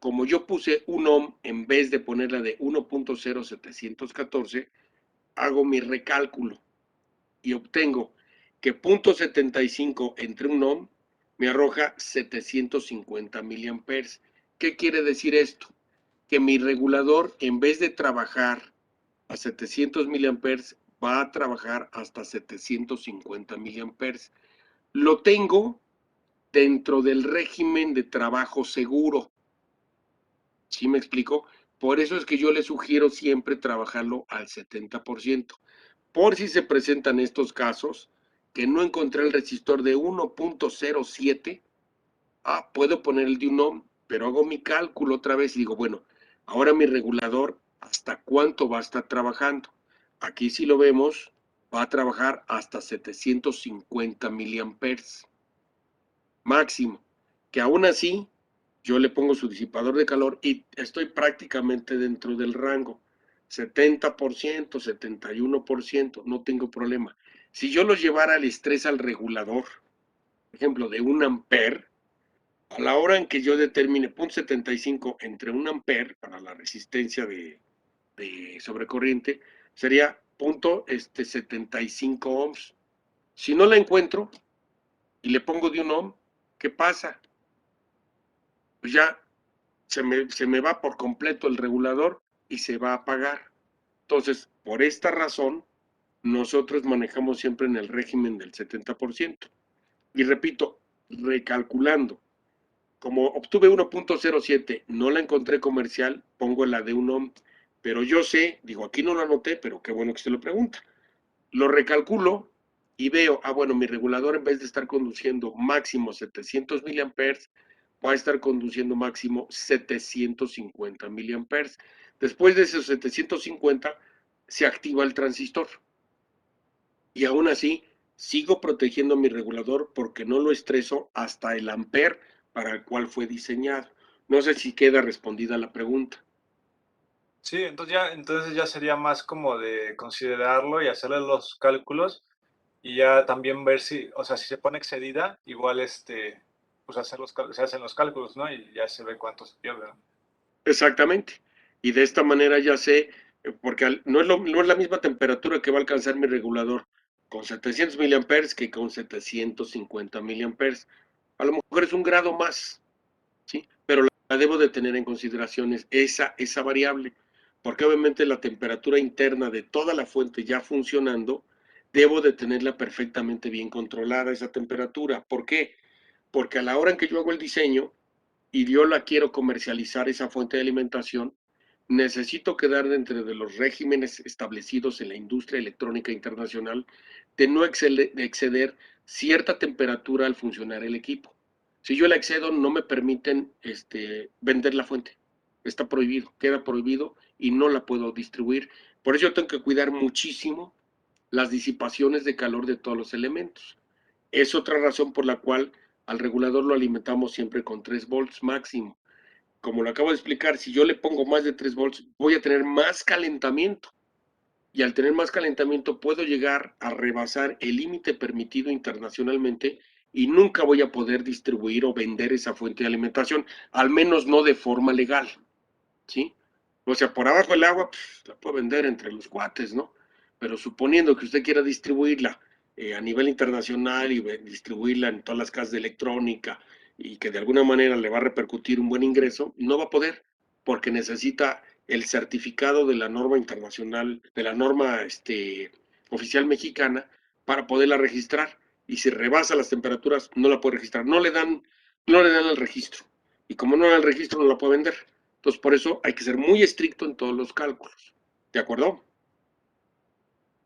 como yo puse 1 ohm en vez de ponerla de 1.0714, hago mi recálculo y obtengo que 0.75 entre 1 ohm me arroja 750 miliamperes. ¿Qué quiere decir esto? Que mi regulador, en vez de trabajar a 700 miliamperes, va a trabajar hasta 750 miliamperes. Lo tengo dentro del régimen de trabajo seguro. ¿Sí me explico? Por eso es que yo le sugiero siempre trabajarlo al 70%. Por si se presentan estos casos, que no encontré el resistor de 1.07, puedo poner el de 1 ohm, pero hago mi cálculo otra vez y digo, bueno, ahora mi regulador, ¿hasta cuánto va a estar trabajando? Aquí si lo vemos, va a trabajar hasta 750 miliamperes máximo, que aún así yo le pongo su disipador de calor y estoy prácticamente dentro del rango, 70%, 71%, no tengo problema. Si yo los llevara al estrés al regulador, por ejemplo, de 1 amper, a la hora en que yo determine 0.75 entre 1 amper para la resistencia de sobrecorriente, sería 0.75 ohms. Si no la encuentro y le pongo de 1 ohm, ¿qué pasa? Pues ya se me va por completo el regulador y se va a apagar. Entonces, por esta razón, nosotros manejamos siempre en el régimen del 70%. Y repito, recalculando, como obtuve 1.07, no la encontré comercial, pongo la de 1 ohm, pero yo sé, digo, aquí no lo anoté, pero qué bueno que usted lo pregunta. Lo recalculo y veo, bueno, mi regulador en vez de estar conduciendo máximo 700 miliamperes, va a estar conduciendo máximo 750 miliamperes. Después de esos 750, se activa el transistor. Y aún así, sigo protegiendo mi regulador porque no lo estreso hasta el amper para el cual fue diseñado. No sé si queda respondida la pregunta. Sí, entonces ya sería más como de considerarlo y hacerle los cálculos y ya también ver si, o sea, si se pone excedida, igual pues se hacen los cálculos, ¿no? Y ya se ve cuánto se pierde, ¿no? Exactamente. Y de esta manera ya sé, porque no es la misma temperatura que va a alcanzar mi regulador con 700 miliamperes que con 750 miliamperes. A lo mejor es un grado más, ¿sí? Pero la debo de tener en consideración esa variable, porque obviamente la temperatura interna de toda la fuente ya funcionando, debo de tenerla perfectamente bien controlada esa temperatura. ¿Por qué? Porque a la hora en que yo hago el diseño y yo la quiero comercializar, esa fuente de alimentación, necesito quedar dentro de los regímenes establecidos en la industria electrónica internacional de no exceder cierta temperatura al funcionar el equipo. Si yo la excedo, no me permiten vender la fuente. Está prohibido, queda prohibido y no la puedo distribuir. Por eso yo tengo que cuidar muchísimo las disipaciones de calor de todos los elementos. Es otra razón por la cual al regulador lo alimentamos siempre con 3 volts máximo. Como lo acabo de explicar, si yo le pongo más de 3 volts, voy a tener más calentamiento. y al tener más calentamiento puedo llegar a rebasar el límite permitido internacionalmente y nunca voy a poder distribuir o vender esa fuente de alimentación, al menos no de forma legal, ¿sí? O sea, por abajo del agua, pues, la puedo vender entre los cuates, ¿no? Pero suponiendo que usted quiera distribuirla a nivel internacional y distribuirla en todas las casas de electrónica y que de alguna manera le va a repercutir un buen ingreso, no va a poder porque necesita el certificado de la norma internacional, de la norma oficial mexicana para poderla registrar. Y si rebasa las temperaturas, no la puede registrar. No le dan el registro. Y como no le dan el registro, no la puede vender. Entonces, por eso hay que ser muy estricto en todos los cálculos. ¿De acuerdo?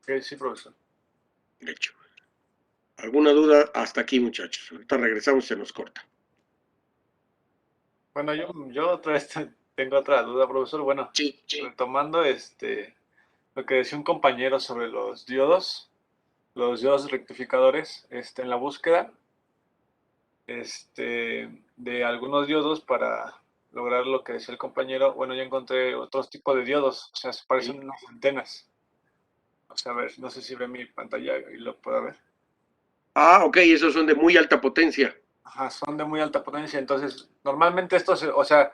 Ok, sí, profesor. De hecho. ¿Alguna duda hasta aquí, muchachos? Ahorita regresamos y se nos corta. Bueno, yo otra vez tengo otra duda, profesor. Bueno, Sí. retomando lo que decía un compañero sobre los diodos rectificadores, en la búsqueda de algunos diodos para lograr lo que decía el compañero, bueno, yo encontré otros tipos de diodos, o sea, se parecen Sí. unas antenas. O sea, a ver, no sé si ve mi pantalla y lo pueda ver. Ah, ok, esos son de muy alta potencia. Ajá, son de muy alta potencia, entonces, normalmente estos, o sea,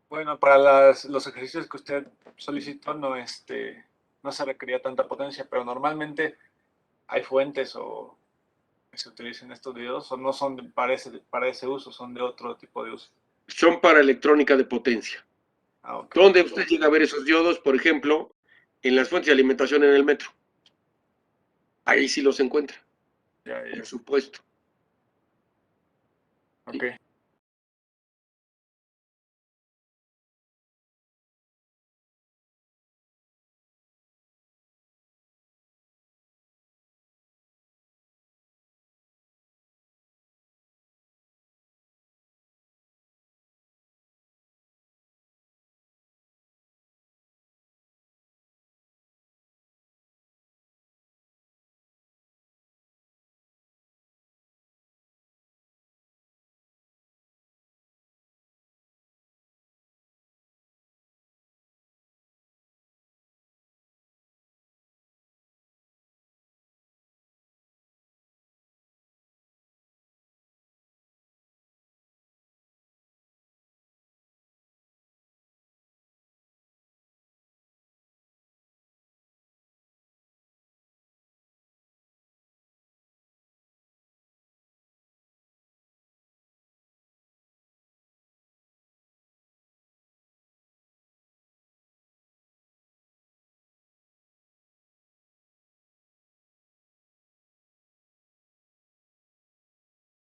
bueno, para los ejercicios que usted solicitó no se requería tanta potencia, pero normalmente hay fuentes o que se utilizan estos diodos o no son para ese uso, son de otro tipo de uso. Son para electrónica de potencia. Ah, ok. ¿Dónde usted llega a ver esos diodos? Por ejemplo, en las fuentes de alimentación en el metro. Ahí sí los encuentra, Ya, ya, por supuesto. ok.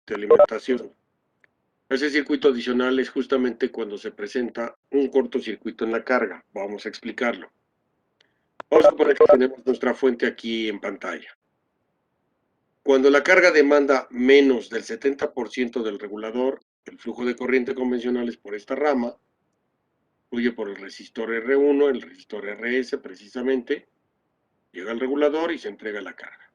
De alimentación. Ese circuito adicional es justamente cuando se presenta un cortocircuito en la carga. Vamos a explicarlo. Vamos a suponer que tenemos nuestra fuente aquí en pantalla. Cuando la carga demanda menos del 70% del regulador, el flujo de corriente convencional es por esta rama, fluye por el resistor R1, el resistor RS precisamente, llega al regulador y se entrega la carga.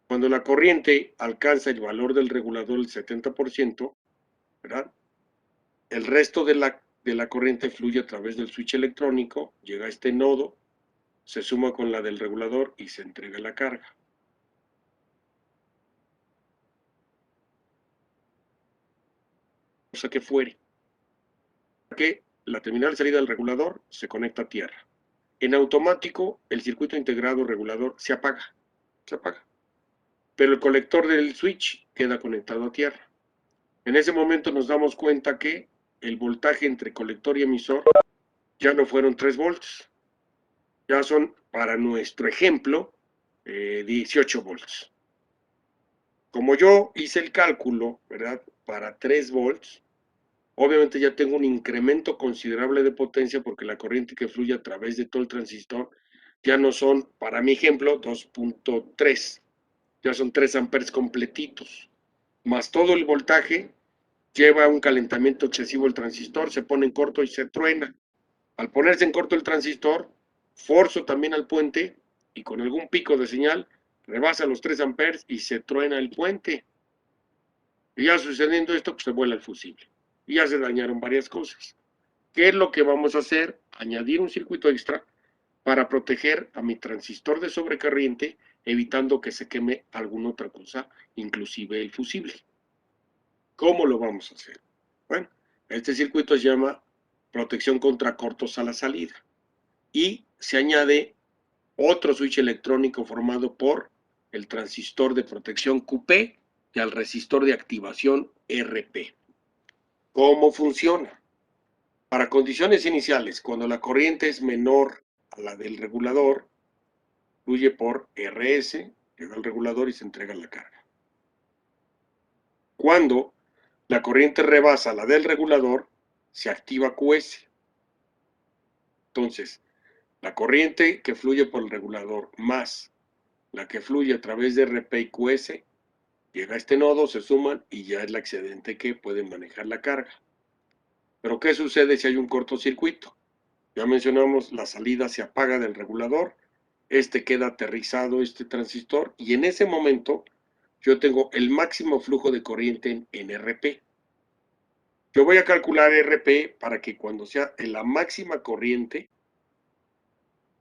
Cuando la corriente alcanza el valor del regulador del 70%, ¿verdad? El resto de la corriente fluye a través del switch electrónico, llega a este nodo, se suma con la del regulador y se entrega la carga. O sea que fuere. Que la terminal de salida del regulador se conecta a tierra. En automático, el circuito integrado regulador se apaga. Pero el colector del switch queda conectado a tierra. En ese momento nos damos cuenta que el voltaje entre colector y emisor ya no fueron 3 volts, ya son, para nuestro ejemplo, 18 volts. Como yo hice el cálculo, ¿verdad? Para 3 volts, obviamente ya tengo un incremento considerable de potencia porque la corriente que fluye a través de todo el transistor ya no son, para mi ejemplo, 2.3, ya son 3 amperes completitos, más todo el voltaje lleva un calentamiento excesivo el transistor, se pone en corto y se truena. Al ponerse en corto el transistor, forzo también al puente y con algún pico de señal rebasa los 3 amperes y se truena el puente. Y ya sucediendo esto, pues se vuela el fusible. Y ya se dañaron varias cosas. ¿Qué es lo que vamos a hacer? Añadir un circuito extra para proteger a mi transistor de sobrecorriente, evitando que se queme alguna otra cosa, inclusive el fusible. ¿Cómo lo vamos a hacer? Bueno, este circuito se llama protección contra cortos a la salida y se añade otro switch electrónico formado por el transistor de protección QP y al resistor de activación RP. ¿Cómo funciona? Para condiciones iniciales, cuando la corriente es menor a la del regulador, fluye por RS, llega al regulador y se entrega la carga. Cuando la corriente rebasa la del regulador, se activa QS. Entonces, la corriente que fluye por el regulador más la que fluye a través de RP y QS, llega a este nodo, se suman y ya es la excedente que puede manejar la carga. Pero ¿qué sucede si hay un cortocircuito? Ya mencionamos, la salida se apaga del regulador, queda aterrizado este transistor y en ese momento yo tengo el máximo flujo de corriente en RP. Yo voy a calcular RP para que cuando sea en la máxima corriente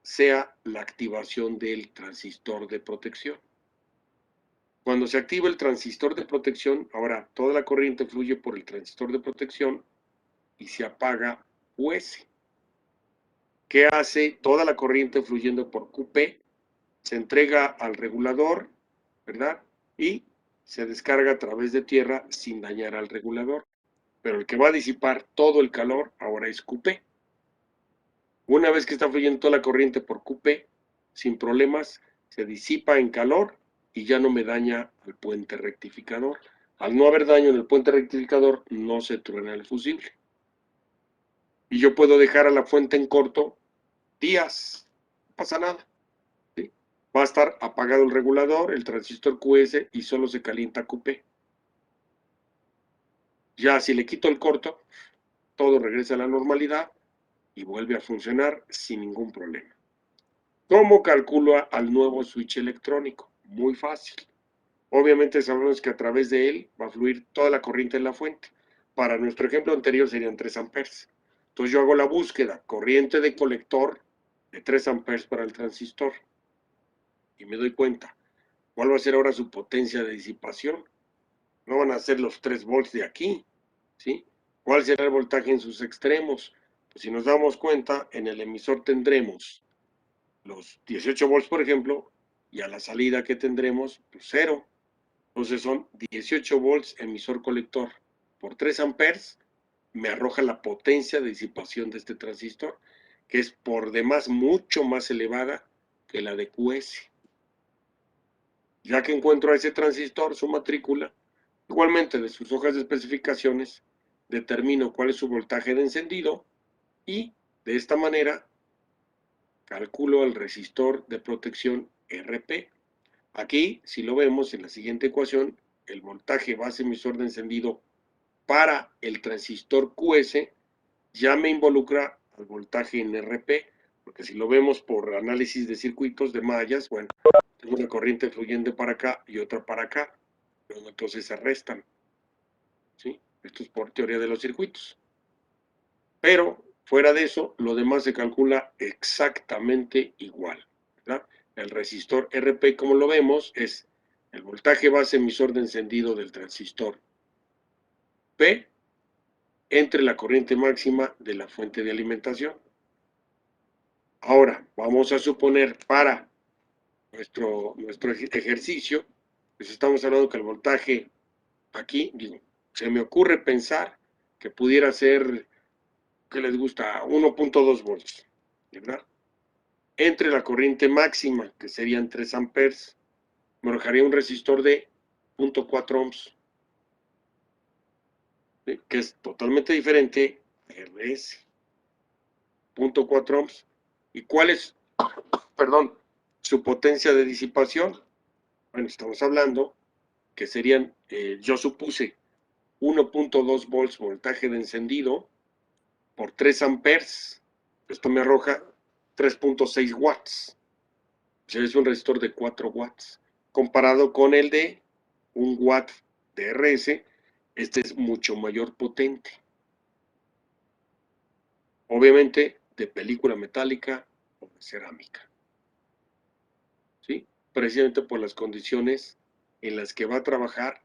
sea la activación del transistor de protección. Cuando se activa el transistor de protección, ahora toda la corriente fluye por el transistor de protección y se apaga QS. ¿Qué hace toda la corriente fluyendo por QP? Se entrega al regulador, ¿verdad? Y se descarga a través de tierra sin dañar al regulador. Pero el que va a disipar todo el calor ahora es QP. Una vez que está fluyendo toda la corriente por QP, sin problemas, se disipa en calor y ya no me daña al puente rectificador. Al no haber daño en el puente rectificador, no se truena el fusible. Y yo puedo dejar a la fuente en corto días, no pasa nada. ¿Sí? Va a estar apagado el regulador, el transistor QS y solo se calienta QP. Ya si le quito el corto, todo regresa a la normalidad y vuelve a funcionar sin ningún problema. ¿Cómo calculo al nuevo switch electrónico? Muy fácil. Obviamente sabemos que a través de él va a fluir toda la corriente en la fuente. Para nuestro ejemplo anterior serían 3 amperes. Entonces yo hago la búsqueda, corriente de colector de 3 amperes para el transistor. Y me doy cuenta, ¿cuál va a ser ahora su potencia de disipación? No van a ser los 3 volts de aquí, ¿sí? ¿Cuál será el voltaje en sus extremos? Pues si nos damos cuenta, en el emisor tendremos los 18 volts, por ejemplo, y a la salida que tendremos, pues 0. Entonces son 18 volts emisor colector por 3 amperes, me arroja la potencia de disipación de este transistor, que es por demás mucho más elevada que la de QS. Ya que encuentro a ese transistor, su matrícula, igualmente de sus hojas de especificaciones, determino cuál es su voltaje de encendido y de esta manera calculo el resistor de protección RP. Aquí, si lo vemos en la siguiente ecuación, el voltaje base emisor de encendido para el transistor QS ya me involucra al voltaje en RP, porque si lo vemos por análisis de circuitos de mallas, bueno, tengo una corriente fluyendo para acá y otra para acá, pero entonces se restan, ¿sí? Esto es por teoría de los circuitos. Pero fuera de eso, lo demás se calcula exactamente igual, ¿verdad? El resistor RP, como lo vemos, es el voltaje base emisor de encendido del transistor P entre la corriente máxima de la fuente de alimentación. Ahora, vamos a suponer para nuestro ejercicio, pues estamos hablando que el voltaje aquí, digo, se me ocurre pensar que pudiera ser, ¿qué les gusta? 1.2 volts, ¿verdad? Entre la corriente máxima, que serían 3 amperes, me arrojaría un resistor de 0.4 ohms, ¿sí? Que es totalmente diferente a RS. 0.4 ohms. ¿Y cuál es, perdón, su potencia de disipación? Bueno, estamos hablando que serían, yo supuse, 1.2 volts voltaje de encendido por 3 amperes. Esto me arroja 3.6 watts. O sea, es un resistor de 4 watts. Comparado con el de 1 watt de RS, este es mucho mayor potente. Obviamente, de película metálica o de cerámica. ¿Sí? Precisamente por las condiciones en las que va a trabajar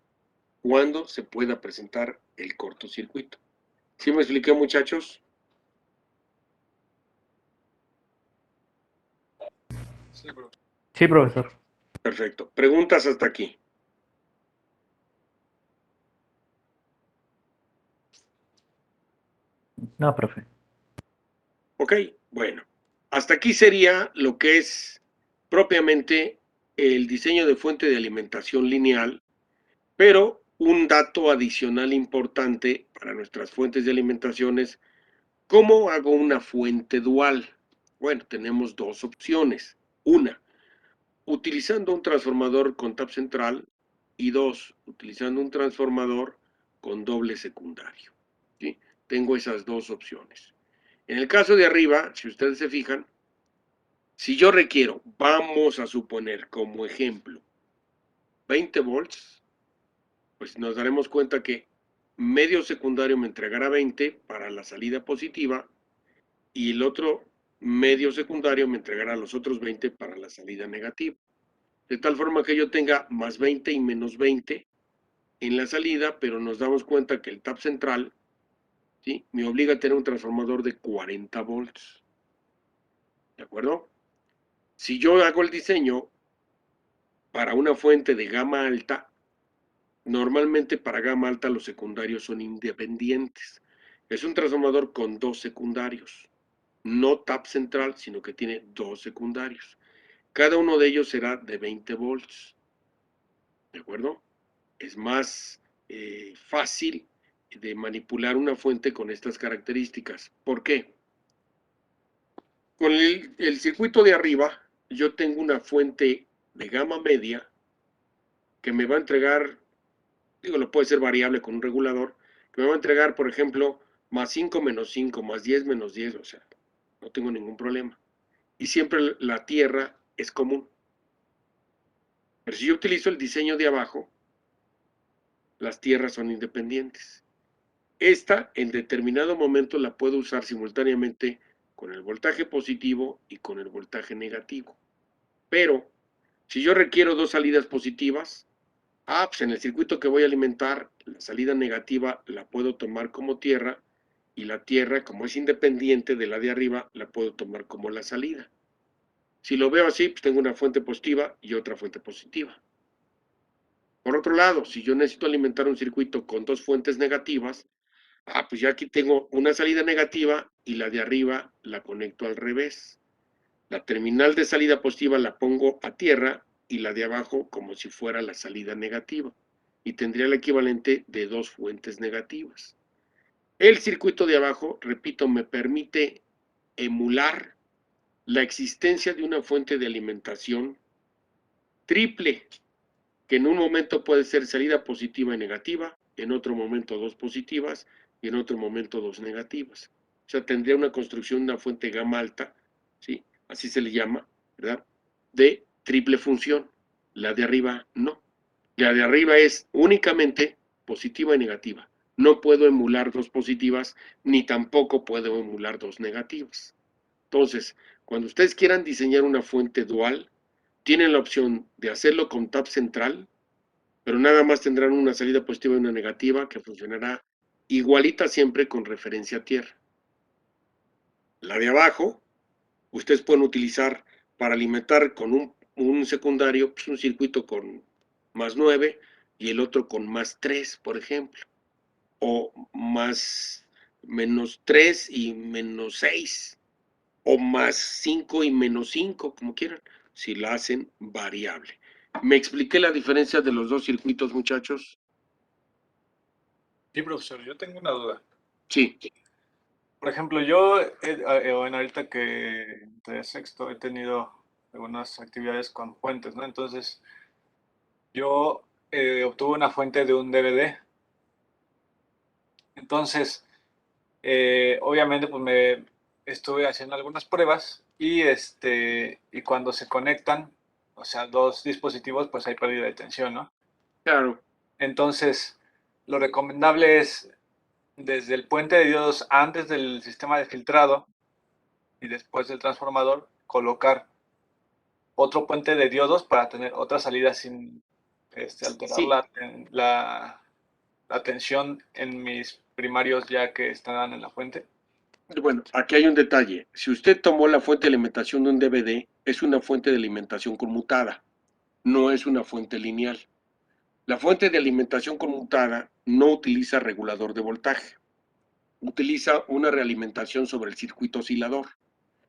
cuando se pueda presentar el cortocircuito. ¿Sí me expliqué, muchachos? Sí, bro. Sí, profesor. Perfecto. ¿Preguntas hasta aquí? No, profe. Ok, bueno. Hasta aquí sería lo que es propiamente el diseño de fuente de alimentación lineal, pero un dato adicional importante para nuestras fuentes de alimentación es ¿cómo hago una fuente dual? Bueno, tenemos dos opciones. Una, utilizando un transformador con tap central y dos, utilizando un transformador con doble secundario. ¿Sí? Tengo esas dos opciones. En el caso de arriba, si ustedes se fijan, si yo requiero, vamos a suponer como ejemplo, 20 volts, pues nos daremos cuenta que medio secundario me entregará 20 para la salida positiva y el otro medio secundario me entregará los otros 20 para la salida negativa. De tal forma que yo tenga más 20 y menos 20 en la salida, pero nos damos cuenta que el tap central, ¿sí?, me obliga a tener un transformador de 40 volts. ¿De acuerdo? Si yo hago el diseño para una fuente de gama alta, normalmente para gama alta los secundarios son independientes. Es un transformador con dos secundarios, no tap central, sino que tiene dos secundarios. Cada uno de ellos será de 20 volts. ¿De acuerdo? Es más fácil de manipular una fuente con estas características. ¿Por qué? Con el circuito de arriba, yo tengo una fuente de gama media que me va a entregar, digo, lo puede ser variable con un regulador, que me va a entregar, por ejemplo, más 5 menos 5, más 10 menos 10, o sea, no tengo ningún problema. Y siempre la tierra es común. Pero si yo utilizo el diseño de abajo, las tierras son independientes. Esta, en determinado momento, la puedo usar simultáneamente con el voltaje positivo y con el voltaje negativo. Pero, si yo requiero dos salidas positivas, pues en el circuito que voy a alimentar, la salida negativa la puedo tomar como tierra y la tierra, como es independiente de la de arriba, la puedo tomar como la salida. Si lo veo así, pues tengo una fuente positiva y otra fuente positiva. Por otro lado, si yo necesito alimentar un circuito con dos fuentes negativas, pues ya aquí tengo una salida negativa y la de arriba la conecto al revés. La terminal de salida positiva la pongo a tierra y la de abajo como si fuera la salida negativa. Y tendría el equivalente de dos fuentes negativas. El circuito de abajo, repito, me permite emular la existencia de una fuente de alimentación triple, que en un momento puede ser salida positiva y negativa, en otro momento dos positivas y en otro momento dos negativas. O sea, tendría una construcción de una fuente gama alta, ¿sí?, así se le llama, ¿verdad?, de triple función. La de arriba no. La de arriba es únicamente positiva y negativa. No puedo emular dos positivas, ni tampoco puedo emular dos negativas. Entonces, cuando ustedes quieran diseñar una fuente dual, tienen la opción de hacerlo con tap central, pero nada más tendrán una salida positiva y una negativa que funcionará igualita siempre con referencia a tierra. La de abajo, ustedes pueden utilizar para alimentar con un secundario, pues un circuito con más 9 y el otro con más 3, por ejemplo, o más menos 3 y menos 6, o más 5 y menos 5, como quieran, si la hacen variable. ¿Me expliqué la diferencia de los dos circuitos, muchachos? Sí, profesor, yo tengo una duda. Sí. Por ejemplo, yo, bueno, ahorita que entré a sexto, he tenido algunas actividades con fuentes, ¿no? Entonces, yo obtuve una fuente de un DVD. Entonces, obviamente, pues me estuve haciendo algunas pruebas y cuando se conectan, o sea, dos dispositivos, pues hay pérdida de tensión, ¿no? Claro. Entonces, lo recomendable es desde el puente de diodos antes del sistema de filtrado y después del transformador, colocar otro puente de diodos para tener otra salida sin alterar Sí. la tensión en mis primarios ya que están en la fuente. Bueno, aquí hay un detalle. Si usted tomó la fuente de alimentación de un DVD, es una fuente de alimentación conmutada, no es una fuente lineal. La fuente de alimentación conmutada no utiliza regulador de voltaje, utiliza una realimentación sobre el circuito oscilador.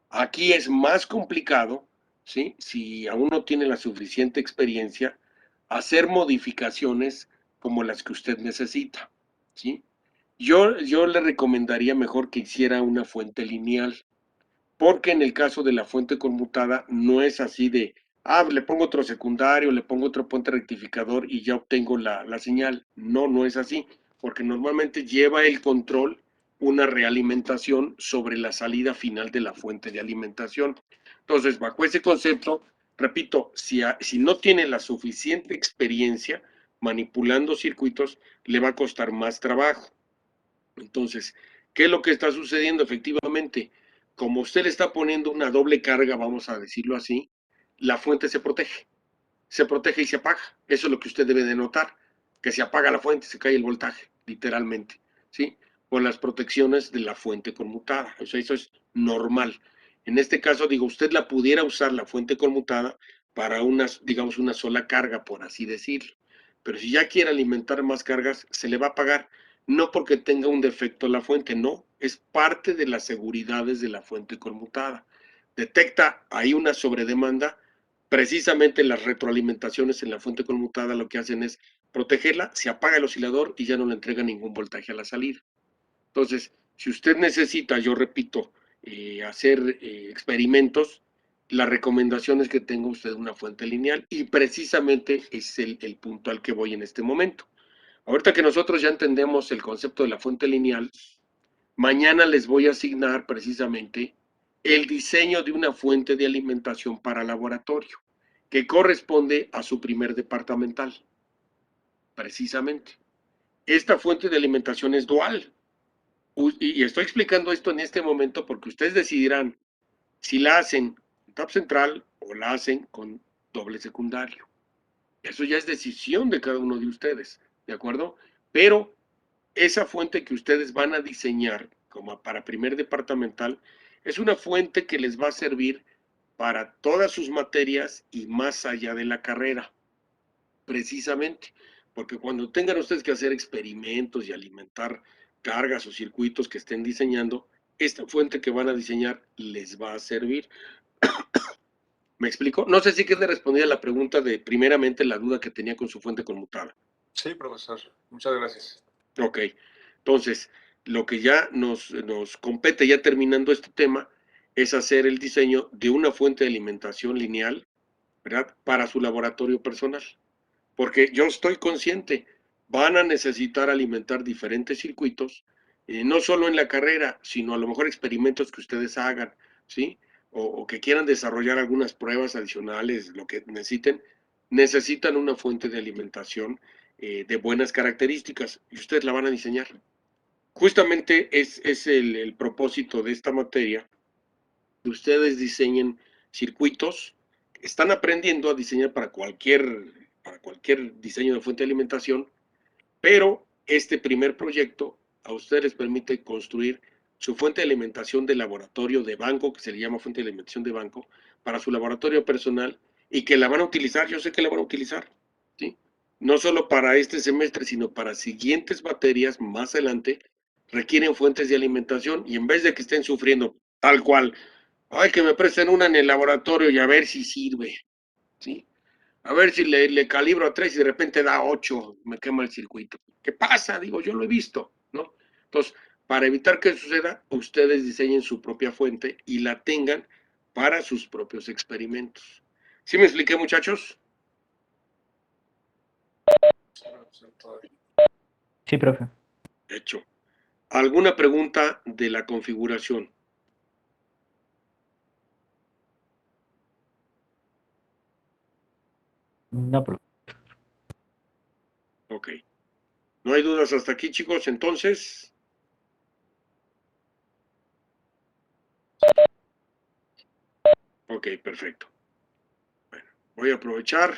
Aquí es más complicado, ¿sí? Si aún no tiene la suficiente experiencia, hacer modificaciones como las que usted necesita, ¿sí? Yo le recomendaría mejor que hiciera una fuente lineal, porque en el caso de la fuente conmutada no es así de, le pongo otro secundario, le pongo otro puente rectificador y ya obtengo la señal. No, no es así, porque normalmente lleva el control una realimentación sobre la salida final de la fuente de alimentación. Entonces, bajo ese concepto, repito, si no tiene la suficiente experiencia manipulando circuitos, le va a costar más trabajo. Entonces, ¿qué es lo que está sucediendo? Efectivamente, como usted le está poniendo una doble carga, vamos a decirlo así, la fuente se protege y se apaga. Eso es lo que usted debe de notar, que se apaga la fuente, se cae el voltaje, literalmente, ¿sí? Por las protecciones de la fuente conmutada. O sea, eso es normal. En este caso, digo, usted la pudiera usar la fuente conmutada para digamos, una sola carga, por así decirlo. Pero si ya quiere alimentar más cargas, se le va a apagar. No porque tenga un defecto la fuente, no. Es parte de las seguridades de la fuente conmutada. Detecta ahí una sobredemanda. Precisamente las retroalimentaciones en la fuente conmutada lo que hacen es protegerla, se apaga el oscilador y ya no le entrega ningún voltaje a la salida. Entonces, si usted necesita, yo repito, hacer experimentos, la recomendación es que tenga usted una fuente lineal y precisamente es el punto al que voy en este momento. Ahorita que nosotros ya entendemos el concepto de la fuente lineal, mañana les voy a asignar precisamente el diseño de una fuente de alimentación para laboratorio, que corresponde a su primer departamental, precisamente. Esta fuente de alimentación es dual. Y estoy explicando esto en este momento porque ustedes decidirán si la hacen con tap central o la hacen con doble secundario. Eso ya es decisión de cada uno de ustedes, ¿de acuerdo? Pero esa fuente que ustedes van a diseñar como para primer departamental es una fuente que les va a servir para todas sus materias y más allá de la carrera, precisamente, porque cuando tengan ustedes que hacer experimentos y alimentar cargas o circuitos que estén diseñando, esta fuente que van a diseñar les va a servir. ¿Me explico? No sé si que le respondí a la pregunta de primeramente la duda que tenía con su fuente conmutada. Sí, profesor. Muchas gracias. Ok, entonces lo que ya nos compete ya terminando este tema es hacer el diseño de una fuente de alimentación lineal, ¿verdad? Para su laboratorio personal. Porque yo estoy consciente, van a necesitar alimentar diferentes circuitos, no solo en la carrera, sino a lo mejor experimentos que ustedes hagan, ¿sí? O que quieran desarrollar algunas pruebas adicionales, lo que necesitan una fuente de alimentación de buenas características y ustedes la van a diseñar. Justamente es el propósito de esta materia, que ustedes diseñen circuitos, están aprendiendo a diseñar para cualquier diseño de fuente de alimentación, pero este primer proyecto a ustedes les permite construir su fuente de alimentación de laboratorio de banco, que se le llama fuente de alimentación de banco, para su laboratorio personal y que la van a utilizar, yo sé que la van a utilizar, ¿sí? No solo para este semestre, sino para siguientes materias más adelante, requieren fuentes de alimentación y en vez de que estén sufriendo tal cual, ay, que me presten una en el laboratorio y a ver si sirve, ¿sí? A ver si le calibro a 3 y de repente da 8, me quema el circuito. ¿Qué pasa? Digo, yo lo he visto, ¿no? Entonces, para evitar que suceda, ustedes diseñen su propia fuente y la tengan para sus propios experimentos. ¿Sí me expliqué, muchachos? Sí, profe. Hecho. ¿Alguna pregunta de la configuración? No, profe. Ok. ¿No hay dudas hasta aquí, chicos? Entonces, Ok, perfecto. Bueno, voy a aprovechar.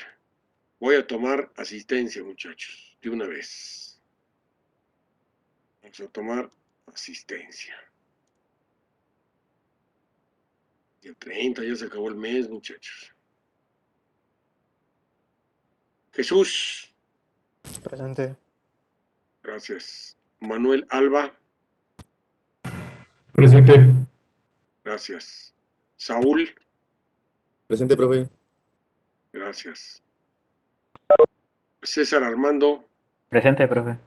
Voy a tomar asistencia, muchachos, de una vez. Vamos a tomar asistencia. Día 30, ya se acabó el mes, muchachos. Jesús. Presente. Gracias. Manuel Alba. Presente. Gracias. Saúl. Presente, profe. Gracias. César Armando. Presente, profe.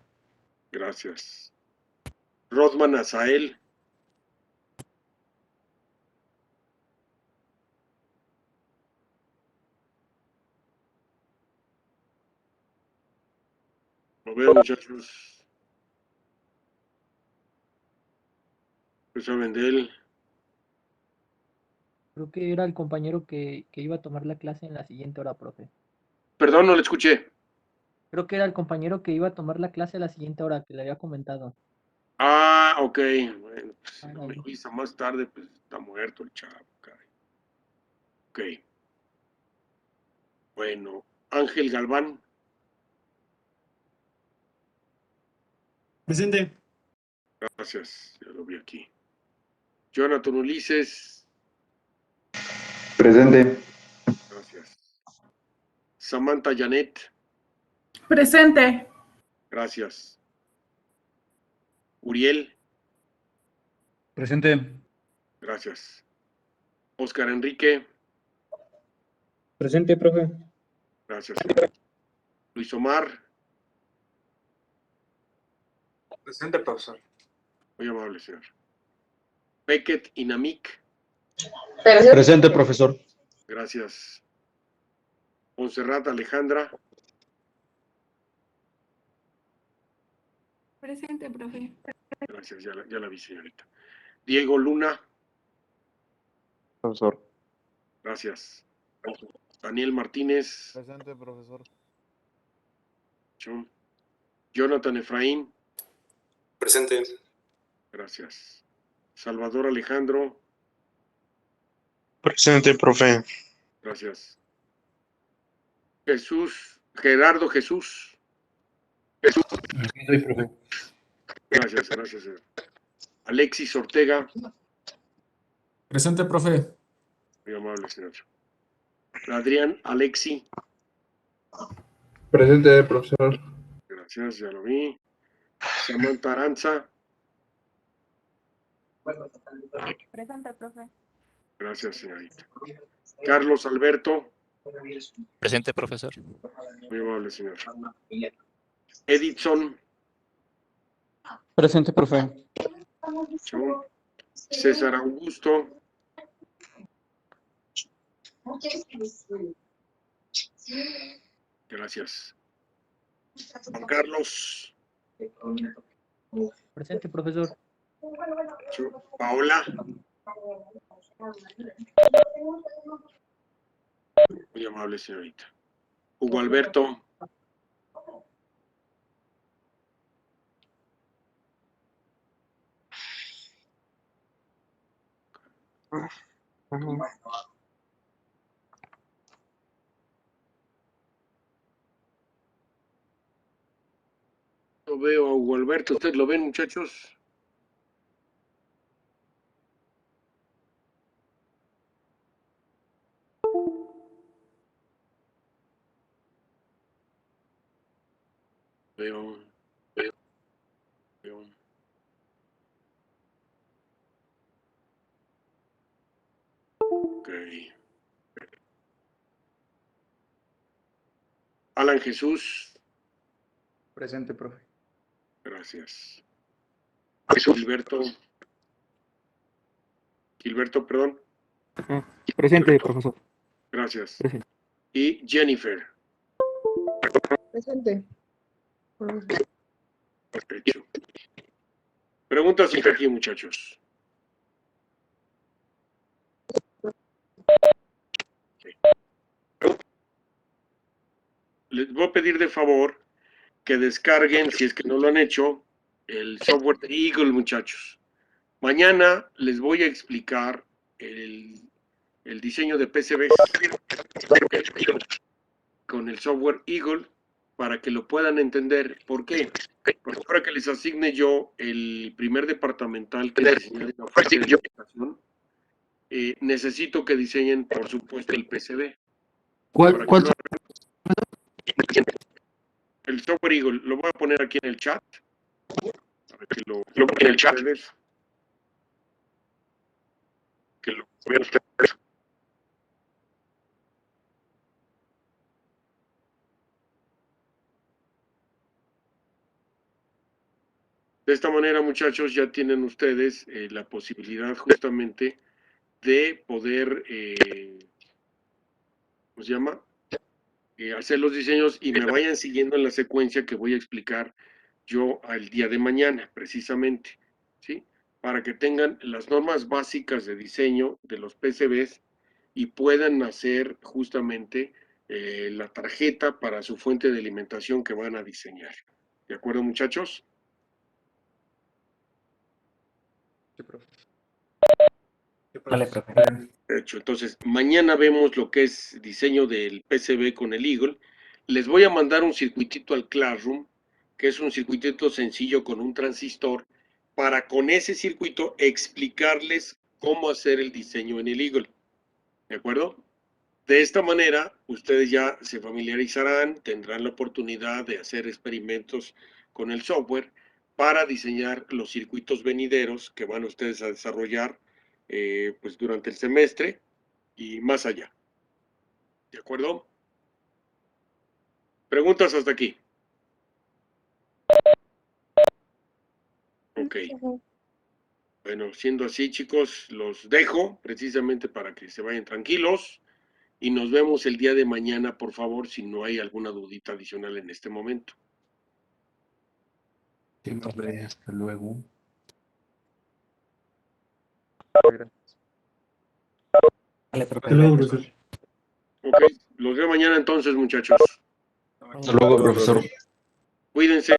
Gracias. Rodman Azael. Lo veo, muchachos. ¿Qué saben de él? Creo que era el compañero que iba a tomar la clase en la siguiente hora, profe. Perdón, no le escuché. Creo que era el compañero que iba a tomar la clase a la siguiente hora, que le había comentado. Ah, ok. Bueno, pues, si no me Ándale. avisa más tarde, pues está muerto el chavo, caray. Ok. Bueno, Ángel Galván. Presente. Gracias, ya lo vi aquí. Jonathan Ulises. Presente. Gracias. Samantha Janet. Presente. Gracias. Uriel. Presente. Gracias. Oscar Enrique. Presente, profe. Gracias, señor. Luis Omar. Presente, profesor. Muy amable, señor. Beckett Inamik. Presente, profesor. Gracias. Montserrat Alejandra. Presente, profe. Gracias, ya la vi, señorita. Diego Luna. Profesor. Gracias. Daniel Martínez. Presente, profesor. Jonathan Efraín. Presente. Gracias. Salvador Alejandro. Presente, profe. Gracias. Gerardo Jesús. Aquí soy, profe. Gracias, señor. Alexis Ortega. Presente, profe. Muy amable, señor. Adrián Alexi. Presente, profesor. Gracias, ya lo vi. Samantha Aranza. Presente, profe. Gracias, señorita. Carlos Alberto. Presente, profesor. Muy amable, señor. Edison. Presente, profe. César Augusto. Gracias. Juan Carlos. Presente, profesor. Paola. Muy amable, señorita. Hugo Alberto. Lo veo a Hugo Alberto. ¿Ustedes lo ven, muchachos? Veo. Ok. Alan Jesús. Presente, profe. Gracias. Gilberto, perdón. Presente, profesor. Gracias. Presente. Y Jennifer. Presente. Perfecto. Preguntas hasta aquí, muchachos. Les voy a pedir de favor que descarguen, si es que no lo han hecho, el software de Eagle, muchachos. Mañana les voy a explicar el diseño de PCB con el software Eagle para que lo puedan entender. ¿Por qué? Porque ahora que les asigne yo el primer departamental que diseñé de la oferta de educación, necesito que diseñen, por supuesto, el PCB. ¿Cuál? El software Eagle, lo voy a poner aquí en el chat. Para que lo vean en el chat. Que lo vean ustedes. De esta manera, muchachos, ya tienen ustedes la posibilidad justamente de poder, ¿cómo se llama? Hacer los diseños y me vayan siguiendo en la secuencia que voy a explicar yo al día de mañana, precisamente, ¿sí? Para que tengan las normas básicas de diseño de los PCBs y puedan hacer justamente la tarjeta para su fuente de alimentación que van a diseñar. ¿De acuerdo, muchachos? Sí, profe. Vale, profe. Hecho. Entonces, mañana vemos lo que es diseño del PCB con el Eagle. Les voy a mandar un circuitito al Classroom, que es un circuitito sencillo con un transistor, para con ese circuito explicarles cómo hacer el diseño en el Eagle. ¿De acuerdo? De esta manera, ustedes ya se familiarizarán, tendrán la oportunidad de hacer experimentos con el software para diseñar los circuitos venideros que van ustedes a desarrollar pues durante el semestre y más allá. ¿De acuerdo? ¿Preguntas hasta aquí? Ok. Bueno, siendo así, chicos, los dejo precisamente para que se vayan tranquilos y nos vemos el día de mañana, por favor, si no hay alguna dudita adicional en este momento. Sí, profe, hasta luego. Gracias. Vale, profe. Hasta luego, profesor. Ok, los veo mañana entonces, muchachos. Hasta luego, profesor. Cuídense.